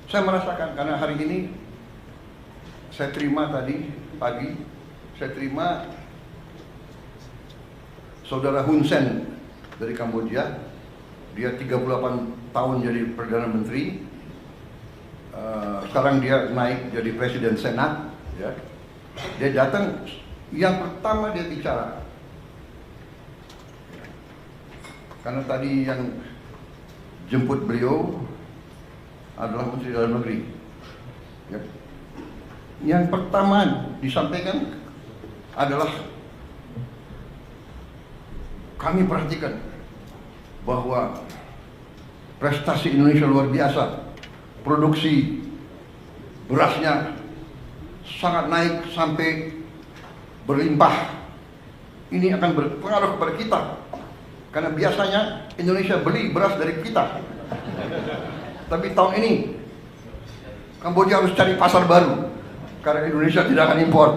Saya merasakan karena hari ini saya terima tadi pagi, saya terima Saudara Hun Sen dari Kamboja. Dia 38 tahun jadi Perdana Menteri. Sekarang dia naik jadi Presiden Senat. Ya. Dia datang, yang pertama dia bicara. Karena tadi yang jemput beliau adalah Menteri Dalam Negeri. Ya. Yang pertama disampaikan adalah kami perhatikan bahwa prestasi Indonesia luar biasa. Produksi berasnya sangat naik sampai berlimpah. Ini akan berpengaruh kepada kita. Karena biasanya Indonesia beli beras dari kita. Tapi tahun ini Kamboja harus cari pasar baru. Karena Indonesia tidak akan impor.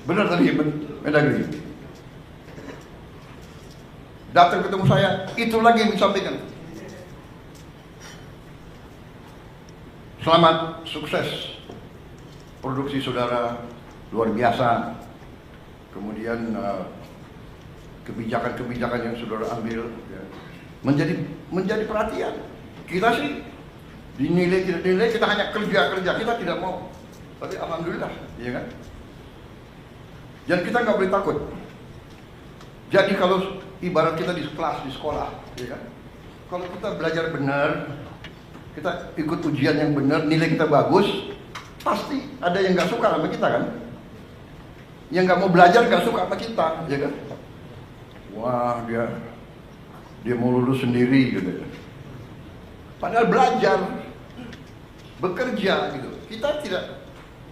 Benar tadi Mendagri. Datang ketemu saya, itu lagi yang disampaikan. Selamat, sukses. Produksi saudara luar biasa. Kemudian kebijakan-kebijakan yang saudara ambil ya, menjadi perhatian. Kita sih dinilai tidak dinilai, kita hanya kerja, kita tidak mau. Tapi alhamdulillah, ya kan? Dan kita nggak boleh takut. Jadi kalau ibarat kita di kelas, di sekolah, ya kan? Kalau kita belajar benar, kita ikut ujian yang benar, nilai kita bagus, pasti ada yang nggak suka sama kita kan? Yang nggak mau belajar nggak suka sama kita, ya kan? Wah dia mau lulus sendiri gitu. Padahal belajar, bekerja gitu.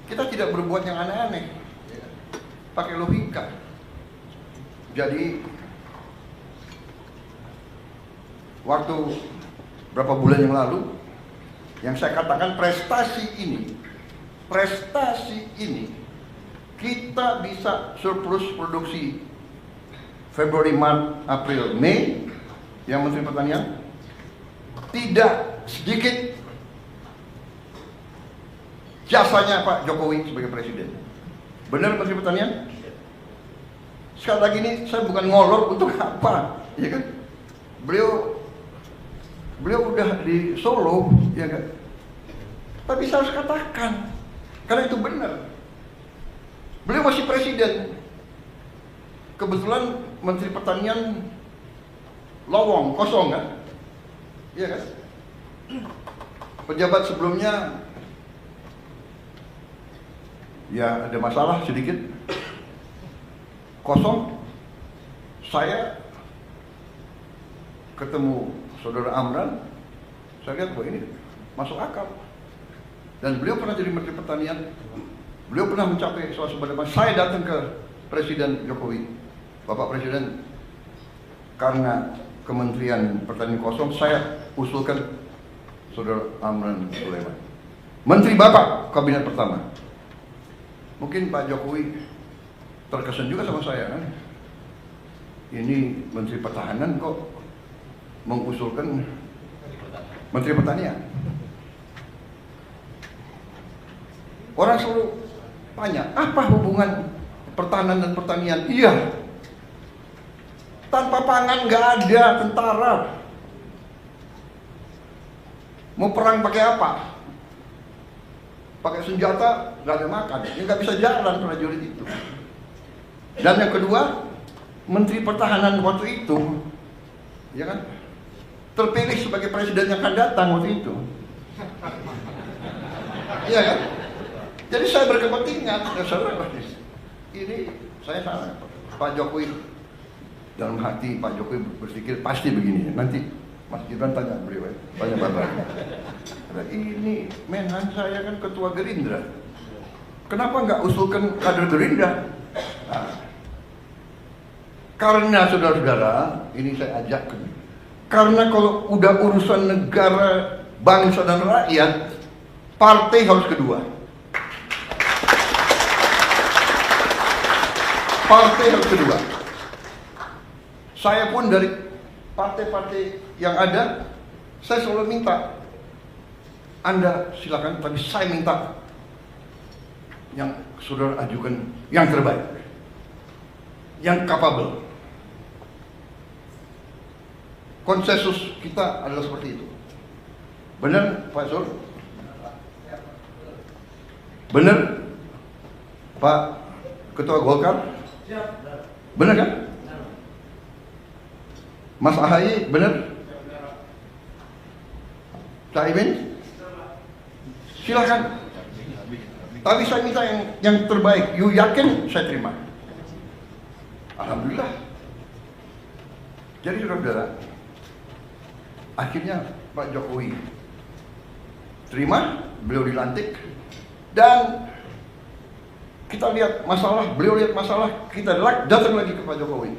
Kita tidak berbuat yang aneh-aneh, ya. Pakai logika. Jadi waktu berapa bulan yang lalu, yang saya katakan prestasi ini kita bisa surplus produksi Februari, Maret, April, Mei, yang Menteri Pertanian tidak sedikit jasanya Pak Jokowi sebagai Presiden. Benar Menteri Pertanian? Sekali lagi ini saya bukan ngolor untuk apa, ya kan? Beliau udah di Solo, ya kan? Tapi saya harus katakan, karena itu benar. Beliau masih Presiden. Kebetulan Menteri Pertanian lowong, kosong kan? Iya kan? Pejabat sebelumnya ya ada masalah sedikit, kosong. Saya ketemu Saudara Amran, saya lihat bahwa ini masuk akal. Dan beliau pernah jadi Menteri Pertanian, beliau pernah mencapai swasembada pangan. Saya datang ke Presiden Jokowi, Bapak Presiden, karena Kementerian Pertanian kosong, saya usulkan Saudara Amran Sulaiman, Menteri Bapak Kabinet pertama. Mungkin Pak Jokowi terkesan juga sama saya kan? Ini Menteri Pertahanan kok mengusulkan Menteri Pertanian. Orang selalu tanya, apa hubungan pertahanan dan pertanian? Iya, tanpa pangan nggak ada tentara. Mau perang pakai apa? Pakai senjata, nggak ada makan, ya nggak bisa jalan prajurit itu. Dan yang kedua, Menteri Pertahanan waktu itu, ya kan, terpilih sebagai presiden yang akan datang waktu itu. Iya kan? Jadi saya berkepentingan, ini saya salah. Pak Jokowi dalam hati Pak Jokowi berpikir pasti begini. Nanti Mas Gibran tanya beliau, tanya Bapak. Ini Menhan saya kan ketua Gerindra. Kenapa nggak usulkan kader Gerindra? Nah, karena saudara-saudara, ini saya ajak. Karena kalau udah urusan negara, bangsa dan rakyat, partai harus kedua. Partai harus kedua. Saya pun dari partai-partai yang ada, saya selalu minta, Anda silakan, tapi saya minta yang saudara ajukan yang terbaik, yang capable. Konsensus kita adalah seperti itu. Benar Pak Sur? Benar Pak Ketua Golkar? Benar kan? Mas Ahaye, benar? Caimin? Silakan. Tapi saya minta yang terbaik. You yakin? Saya terima. Alhamdulillah. Jadi saudara, akhirnya Pak Jokowi terima, beliau dilantik, dan kita lihat masalah, beliau lihat masalah, kita datang lagi ke Pak Jokowi.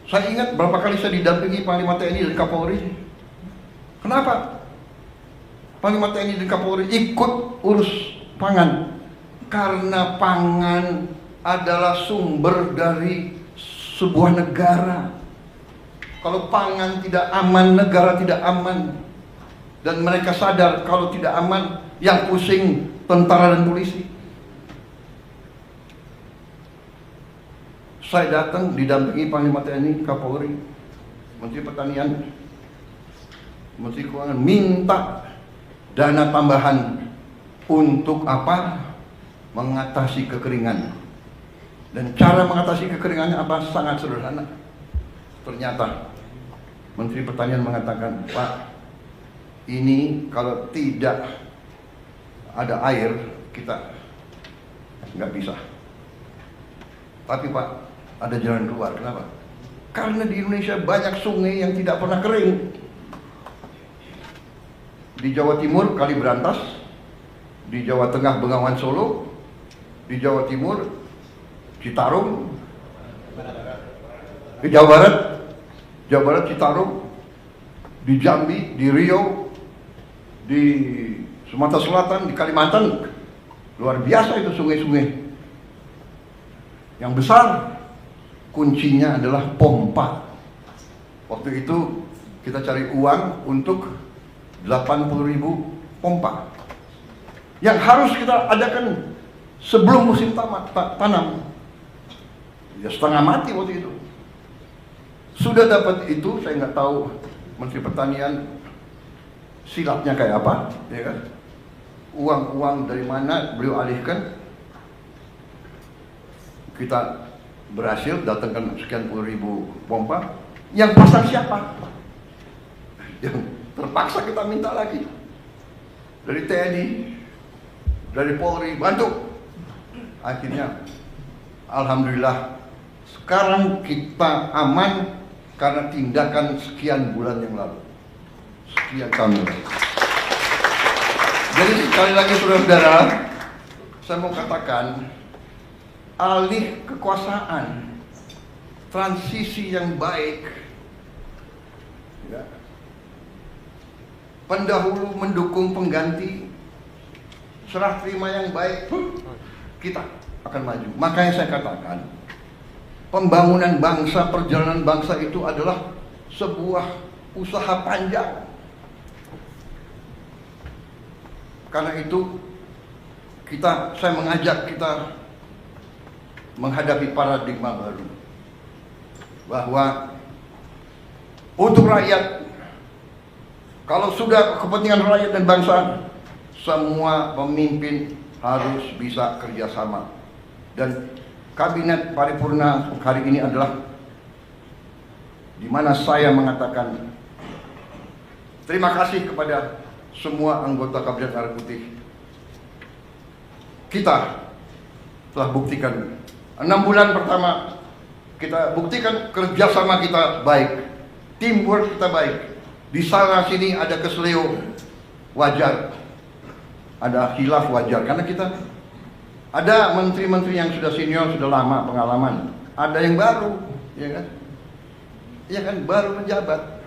Saya ingat berapa kali saya didampingi Panglima TNI dan Kapolri. Kenapa? Panglima TNI dan Kapolri ikut urus pangan, karena pangan adalah sumber dari sebuah negara. Kalau pangan tidak aman, negara tidak aman. Dan mereka sadar kalau tidak aman, yang pusing tentara dan polisi. Saya datang didampingi Panglima TNI, Kapolri, Menteri Pertanian, Menteri Keuangan, minta dana tambahan untuk apa? Mengatasi kekeringan. Dan cara mengatasi kekeringannya apa? Sangat sederhana. Ternyata Menteri Pertanian mengatakan, Pak, ini kalau tidak ada air, kita nggak bisa. Tapi Pak, ada jalan keluar. Kenapa? Karena di Indonesia banyak sungai yang tidak pernah kering. Di Jawa Timur Kali Berantas, di Jawa Tengah Bengawan Solo, di Jawa Timur Citarum, di Jawa Barat Citarum, di Jambi, di Riau, di Sumatera Selatan, di Kalimantan, luar biasa itu sungai-sungai. Yang besar, kuncinya adalah pompa. Waktu itu kita cari uang untuk 80.000 pompa yang harus kita adakan sebelum musim tanam. Ya setengah mati waktu itu. Sudah dapat itu, saya nggak tahu Menteri Pertanian silapnya kayak apa, ya kan? Uang dari mana beliau alihkan? Kita berhasil datangkan sekian puluh ribu pompa. Yang pasang siapa? Yang terpaksa kita minta lagi dari TNI, dari Polri, bantu. Akhirnya, alhamdulillah, sekarang kita aman karena tindakan sekian bulan yang lalu, sekian tahun lalu. Jadi sekali lagi saudara-saudara, saya mau katakan, alih kekuasaan, transisi yang baik, ya, pendahulu mendukung pengganti, serah terima yang baik, kita akan maju. Makanya saya katakan, pembangunan bangsa, perjalanan bangsa itu adalah sebuah usaha panjang. Karena itu saya mengajak kita menghadapi paradigma baru, bahwa untuk rakyat, kalau sudah kepentingan rakyat dan bangsa, semua pemimpin harus bisa kerjasama. Dan kabinet paripurna hari ini adalah di mana saya mengatakan terima kasih kepada semua anggota Kabinet Merah Putih. Kita telah buktikan 6 bulan pertama, kita buktikan kerjasama kita baik, teamwork kita baik. Di sana sini ada keseleo, wajar. Ada khilaf, wajar. Karena kita ada menteri-menteri yang sudah senior, sudah lama pengalaman. Ada yang baru, ya kan? Ya kan, baru menjabat.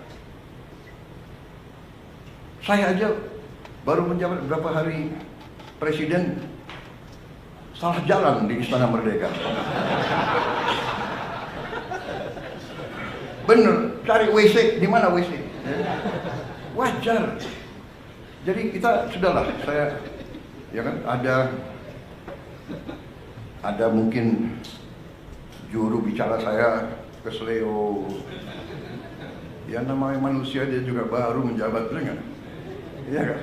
Saya aja baru menjabat berapa hari presiden, salah jalan di Istana Merdeka. Bener, cari WC, di mana WC? Wajar. Jadi kita sudahlah, saya ya kan ada mungkin juru bicara saya keseleo. Ya namanya manusia, dia juga baru menjabat, benar nggak? Iya kan?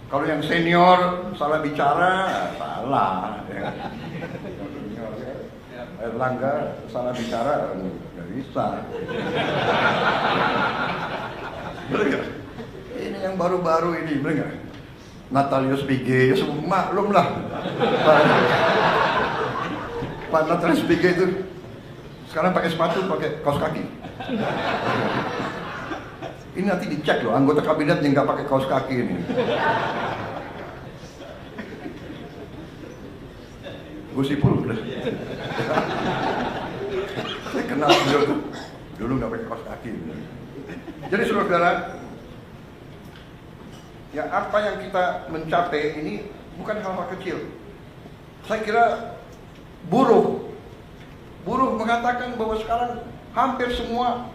Kalau yang senior salah bicara, salah. Ya. Erlangga salah bicara, nggak bisa. Bener nggak? Ini yang baru-baru ini, bener nggak? Natalius PG, ya semua maklum lah. Pak Natalius PG itu sekarang pakai sepatu, pakai kaos kaki. Ini nanti dicek loh, anggota kabinet yang nggak pakai kaos kaki ini. Gusipul udah. Saya kenal beliau tuh, dulu nggak pakai kaos kaki. Jadi saudara, ya apa yang kita mencapai ini bukan hal-hal kecil. Saya kira buruh mengatakan bahwa sekarang hampir semua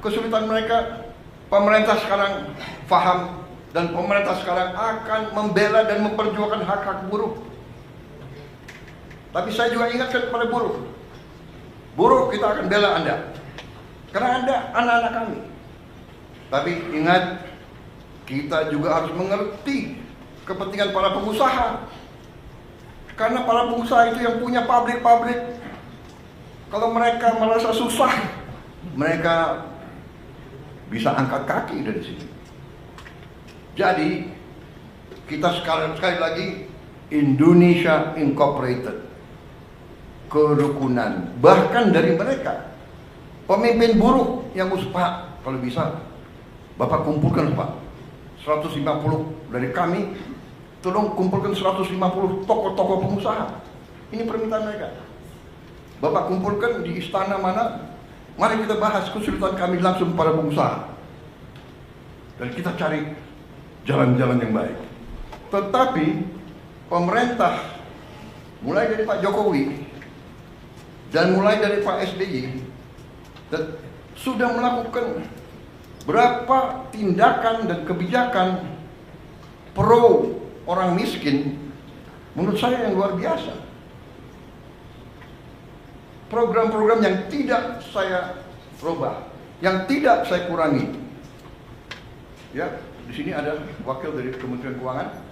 kesulitan mereka, pemerintah sekarang paham dan pemerintah sekarang akan membela dan memperjuangkan hak-hak buruh. Tapi saya juga ingatkan kepada buruh kita akan bela Anda, karena Anda anak-anak kami. Tapi ingat, kita juga harus mengerti kepentingan para pengusaha, karena para pengusaha itu yang punya pabrik-pabrik. Kalau mereka merasa susah, mereka bisa angkat kaki dari sini. Jadi kita sekali lagi Indonesia Incorporated, kerukunan. Bahkan dari mereka, pemimpin buruh yang Pak, kalau bisa Bapak kumpulkan Pak 150 dari kami, tolong kumpulkan 150 tokoh-tokoh pengusaha. Ini permintaan mereka. Bapak kumpulkan di istana mana, mari kita bahas kesulitan kami langsung para pengusaha, dan kita cari jalan-jalan yang baik. Tetapi pemerintah mulai dari Pak Jokowi dan mulai dari Pak SBY sudah melakukan berapa tindakan dan kebijakan pro orang miskin, menurut saya yang luar biasa. Program-program yang tidak saya rubah, yang tidak saya kurangi. Ya, di sini ada wakil dari Kementerian Keuangan,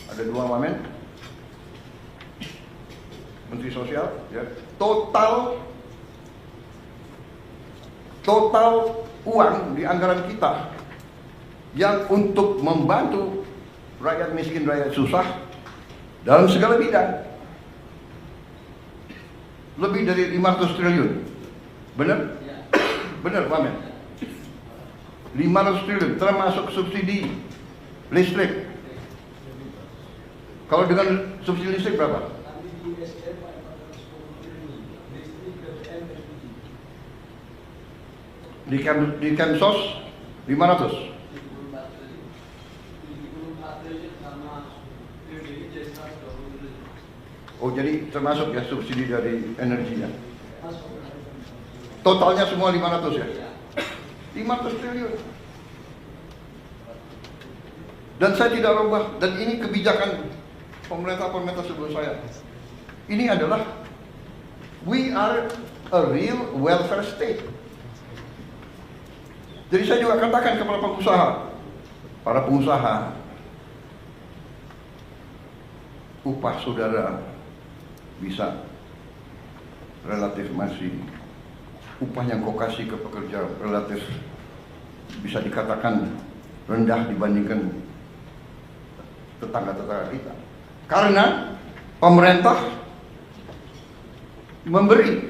ada 2 wamen, Menteri Sosial, ya. Total uang di anggaran kita yang untuk membantu rakyat miskin, rakyat susah dalam segala bidang lebih dari 500 triliun. Benar? Benar, Wamen. 500 triliun termasuk subsidi listrik. Kalau dengan subsidi listrik berapa? Di Kemsos 500. Oh, jadi termasuk ya subsidi dari energinya. Totalnya semua 500 ya? 500 triliun. Dan saya tidak rubah, dan ini kebijakan pemerintah sebelum saya. Ini adalah, we are a real welfare state. Jadi saya juga katakan kepada para pengusaha, upah saudara bisa relatif masih, upah yang kau kasih ke pekerja relatif bisa dikatakan rendah dibandingkan tetangga-tetangga kita. Karena pemerintah memberi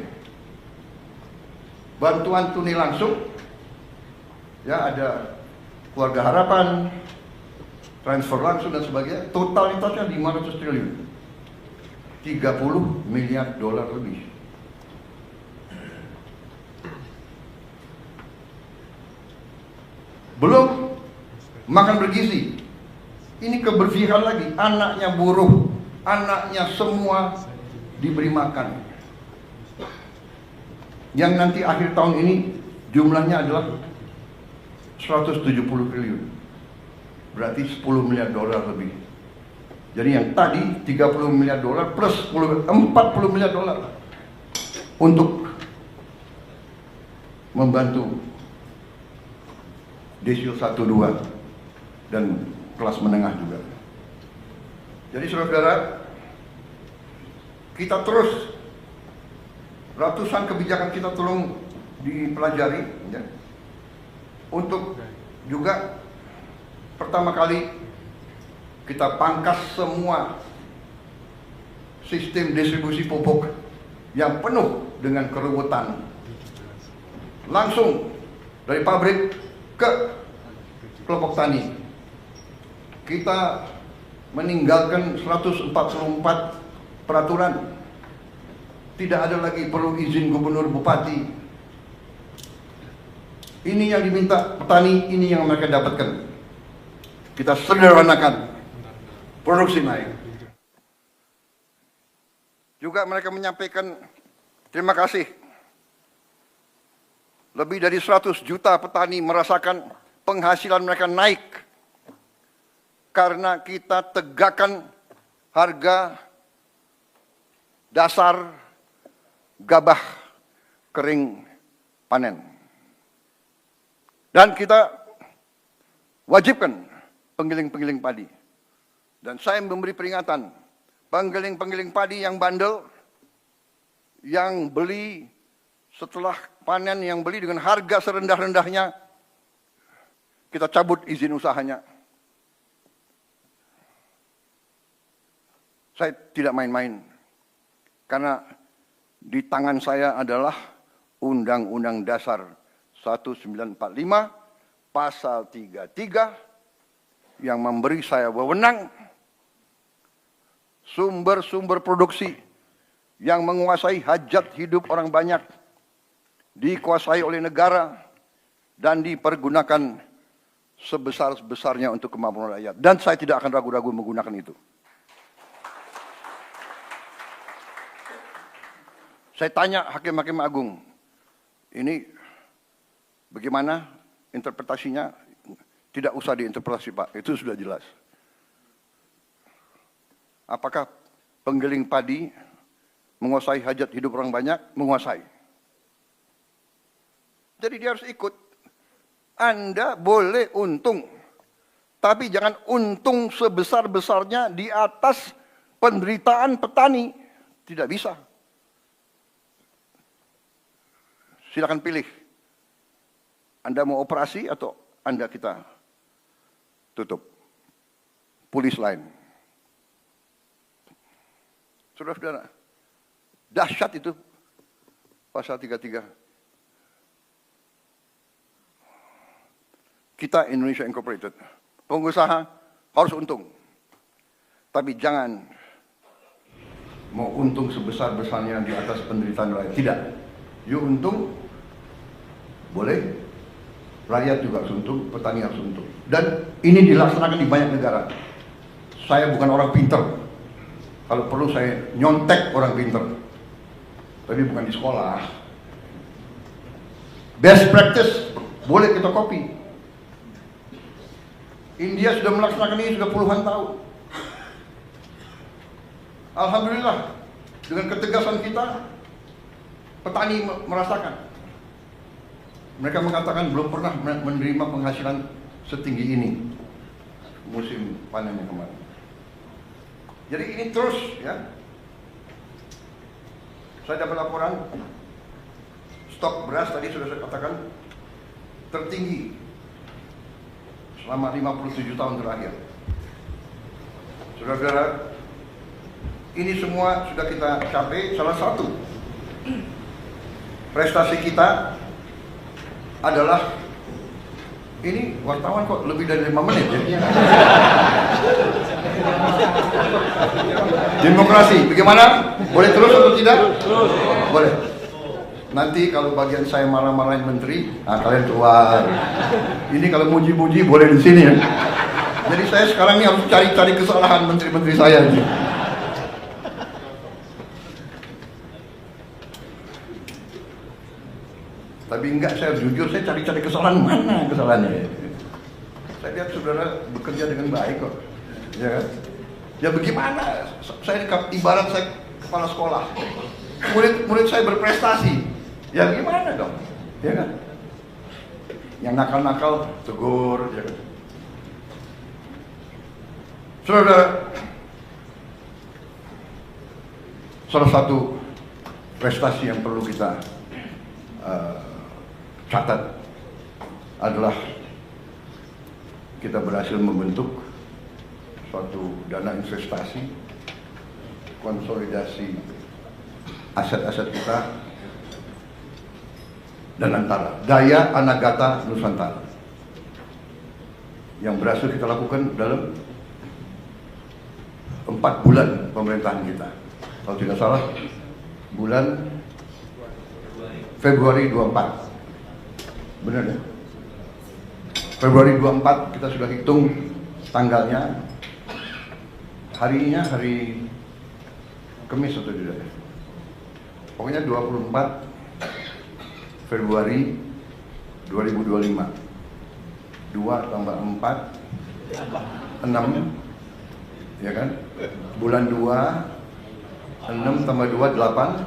bantuan tunai langsung, ya, ada keluarga harapan, transfer langsung dan sebagainya, totalitasnya 500 triliun. 30 miliar dolar lebih. Belum makan bergizi. Ini keberpihakan lagi, anaknya buruh, anaknya semua diberi makan. Yang nanti akhir tahun ini jumlahnya adalah 170 triliun. Berarti 10 miliar dolar lebih. Jadi yang tadi 30 miliar dolar plus 40 miliar dolar untuk membantu desil 1, 2 dan kelas menengah juga. Jadi saudara-saudara, kita terus ratusan kebijakan kita tolong dipelajari ya, untuk juga pertama kali kita pangkas semua sistem distribusi pupuk yang penuh dengan keruwetan, langsung dari pabrik ke kelompok tani. Kita meninggalkan 144 peraturan. Tidak ada lagi perlu izin gubernur, bupati. Ini yang diminta petani, ini yang mereka dapatkan. Kita sederhanakan, produksi naik. Juga mereka menyampaikan terima kasih. Lebih dari 100 juta petani merasakan penghasilan mereka naik karena kita tegakkan harga dasar gabah kering panen. Dan kita wajibkan penggiling-penggiling padi. Dan saya memberi peringatan, penggiling-penggiling padi yang bandel, yang beli setelah panen, yang beli dengan harga serendah-rendahnya, kita cabut izin usahanya. Saya tidak main-main, karena di tangan saya adalah Undang-Undang Dasar 1945 pasal 33 yang memberi saya wewenang sumber-sumber produksi yang menguasai hajat hidup orang banyak dikuasai oleh negara dan dipergunakan sebesar-besarnya untuk kemakmuran rakyat. Dan saya tidak akan ragu-ragu menggunakan itu. Saya tanya hakim-hakim agung, ini bagaimana interpretasinya? Tidak usah diinterpretasi Pak, itu sudah jelas. Apakah penggiling padi menguasai hajat hidup orang banyak? Menguasai. Jadi dia harus ikut. Anda boleh untung, tapi jangan untung sebesar-besarnya di atas penderitaan petani. Tidak bisa. Silakan pilih. Anda mau operasi atau Anda kita tutup. Polis lain. Saudara-saudara, dahsyat itu pasal 33. Kita Indonesia Incorporated, pengusaha harus untung. Tapi jangan mau untung sebesar-besarnya di atas penderitaan rakyat. Tidak. You untung, boleh, rakyat juga harus untung, petani harus untung. Dan ini dilaksanakan di banyak negara. Saya bukan orang pinter. Kalau perlu saya nyontek orang pinter. Tapi bukan di sekolah. Best practice, boleh kita copy. India sudah melaksanakan ini sudah puluhan tahun. Alhamdulillah, dengan ketegasan kita, petani merasakan. Mereka mengatakan belum pernah menerima penghasilan setinggi ini musim panen yang kemarin. Jadi ini terus ya. Saya dapat laporan stok beras tadi sudah saya katakan tertinggi selama 57 tahun terakhir. Saudara-saudara, ini semua sudah kita capai. Salah satu prestasi kita adalah ini wartawan kok lebih dari 5 menit ya. Demokrasi, bagaimana? Boleh terus atau tidak? Terus. Boleh. Nanti kalau bagian saya marah-marahin menteri, nah kalian keluar. Ini kalau muji-muji boleh di sini ya. Jadi saya sekarang ini harus cari-cari kesalahan menteri-menteri saya. Tapi enggak, saya jujur, saya cari-cari kesalahan, mana kesalahannya. Saya lihat saudara bekerja dengan baik kok. Ya kan? Ya bagaimana? Saya ibarat saya kepala sekolah. Murid saya berprestasi. Ya gimana dong? Ya kan? Yang nakal-nakal tegur, ya kan? Saudara, salah satu prestasi yang perlu kita catat adalah kita berhasil membentuk suatu dana investasi, konsolidasi aset-aset kita, dan antara Daya Anagata Nusantara yang berhasil kita lakukan dalam 4 bulan pemerintahan kita. Kalau tidak salah, bulan Februari 24. Benar ya? Februari 24 kita sudah hitung tanggalnya. Harinya hari Kamis atau tidak? Pokoknya 24 Februari 2025. 2 tambah 4 6, ya kan? Bulan 2 6 tambah 2 8.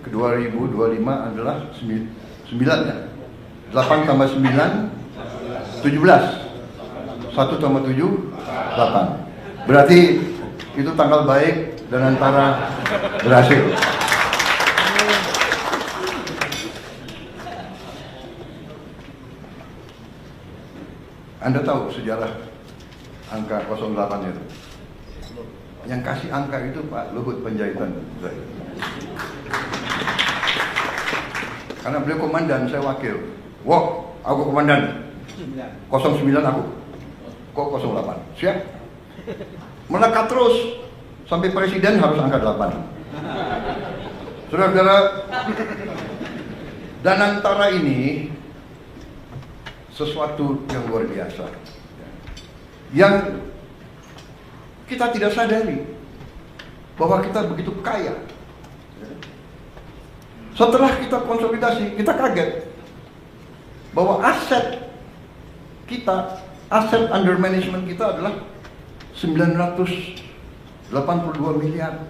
Ke 2025 adalah 9 ya. 8 tambah 9 17. 1 tambah 7 8. Berarti itu tanggal baik dan antara berhasil. Anda tahu sejarah angka 08 itu? Yang kasih angka itu Pak Luhut Panjaitan. Karena beliau komandan, saya wakil. Wah, aku komandan. 09 aku. Kok 08? Siap? Melekat terus sampai presiden harus angka 8. Saudara-saudara, dan antara ini sesuatu yang luar biasa yang kita tidak sadari bahwa kita begitu kaya. Setelah kita konsolidasi, kita kaget bahwa aset kita, aset under management kita adalah 982 miliar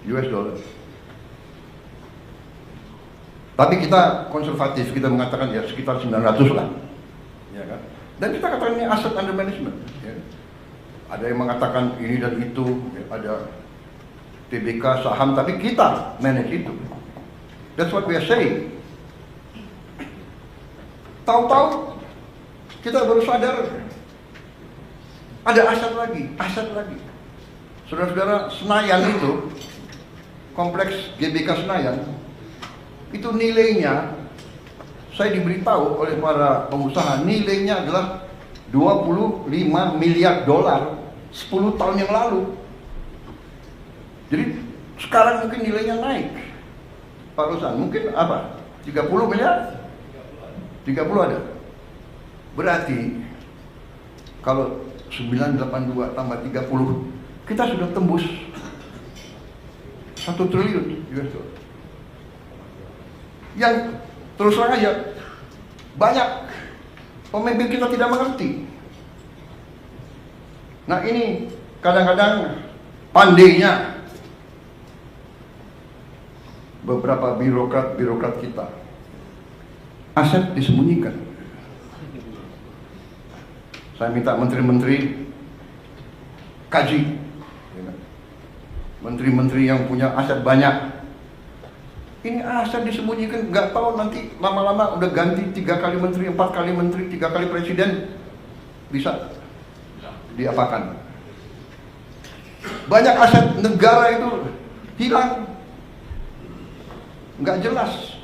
US dollar. Tapi kita konservatif, kita mengatakan ya sekitar 900 lah, ya kan? Dan kita katakan ini aset under management. Ya. Ada yang mengatakan ini dan itu, ya, ada TBK saham, tapi kita manage itu. That's what we are saying. Tahu-tahu kita baru sadar ada aset lagi. Saudara-saudara, Senayan itu, kompleks GBK Senayan, itu nilainya, saya diberitahu oleh para pengusaha, nilainya adalah 25 miliar dolar 10 tahun yang lalu. Jadi sekarang mungkin nilainya naik. Pak Rosan, mungkin apa? 30 miliar? 30 ada. Berarti kalau 982 tambah 30, kita sudah tembus 1 triliun US dollar. Yang terus terang aja banyak pemimpin kita tidak mengerti. Nah ini kadang-kadang pandainya beberapa birokrat kita, aset disembunyikan. Saya minta menteri-menteri kaji, menteri-menteri yang punya aset banyak. Ini aset disembunyikan, nggak tahu nanti lama-lama udah ganti 3 kali menteri, 4 kali menteri, 3 kali presiden, bisa diapakan. Banyak aset negara itu hilang, nggak jelas.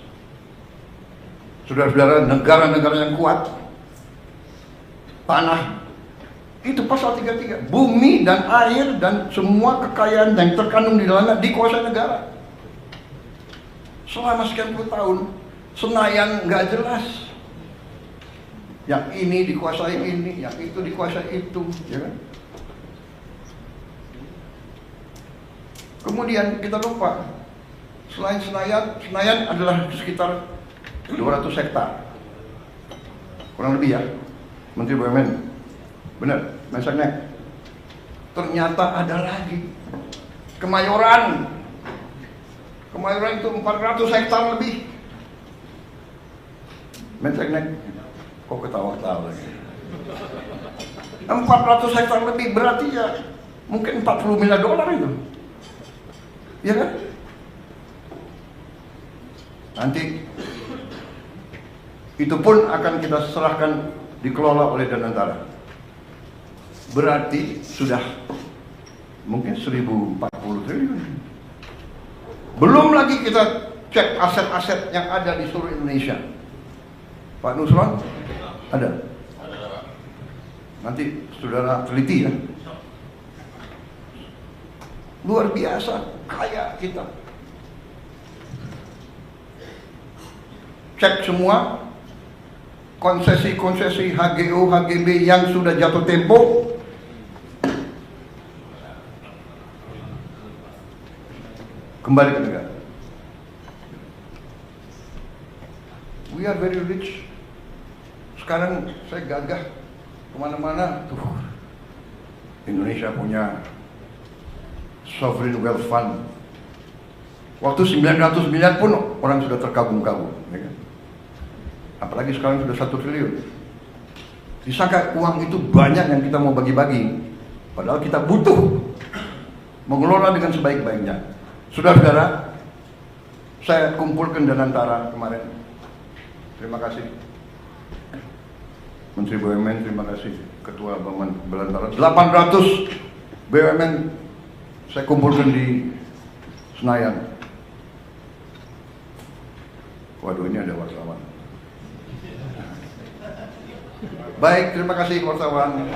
Saudara-saudara, negara-negara yang kuat, tanah, itu pasal 33, bumi dan air dan semua kekayaan yang terkandung di dalamnya dikuasai negara. Selama sekian puluh tahun, Senayan nggak jelas. Yang ini dikuasai ini, yang itu dikuasai itu, ya kan? Kemudian kita lupa, selain Senayan adalah sekitar 200 hektar, kurang lebih ya, Menteri BUMN, benar, Mensesnek. Ternyata ada lagi, Kemayoran itu 400 hektar lebih. Mensesnek, kok ketawa-ketawa lagi? 400 hektar lebih berarti ya mungkin 40 miliar dolar itu. Ya kan? Nanti itu pun akan kita serahkan dikelola oleh Danantara. Berarti sudah mungkin 1040 triliun. Belum lagi kita cek aset-aset yang ada di seluruh Indonesia. Pak Nusron ada? Nanti saudara teliti ya. Luar biasa kaya kita. Cek semua konsesi-konsesi HGO, HGB yang sudah jatuh tempo. Kembali ke negara. We are very rich. Sekarang saya gagah kemana-mana. Tuh, Indonesia punya sovereign wealth fund. Waktu 900 miliar pun orang sudah terkagum-kagum, ya kan? Apalagi sekarang sudah 1 triliun. Disangka uang itu banyak yang kita mau bagi-bagi, padahal kita butuh mengelola dengan sebaik-baiknya. Saudara-saudara, saya kumpulkan Danantara kemarin. Terima kasih Menteri BUMN, terima kasih Ketua Belantara. 800 BUMN saya kumpulkan di Senayan. Waduh, ini ada wartawan. Baik, terima kasih wartawan.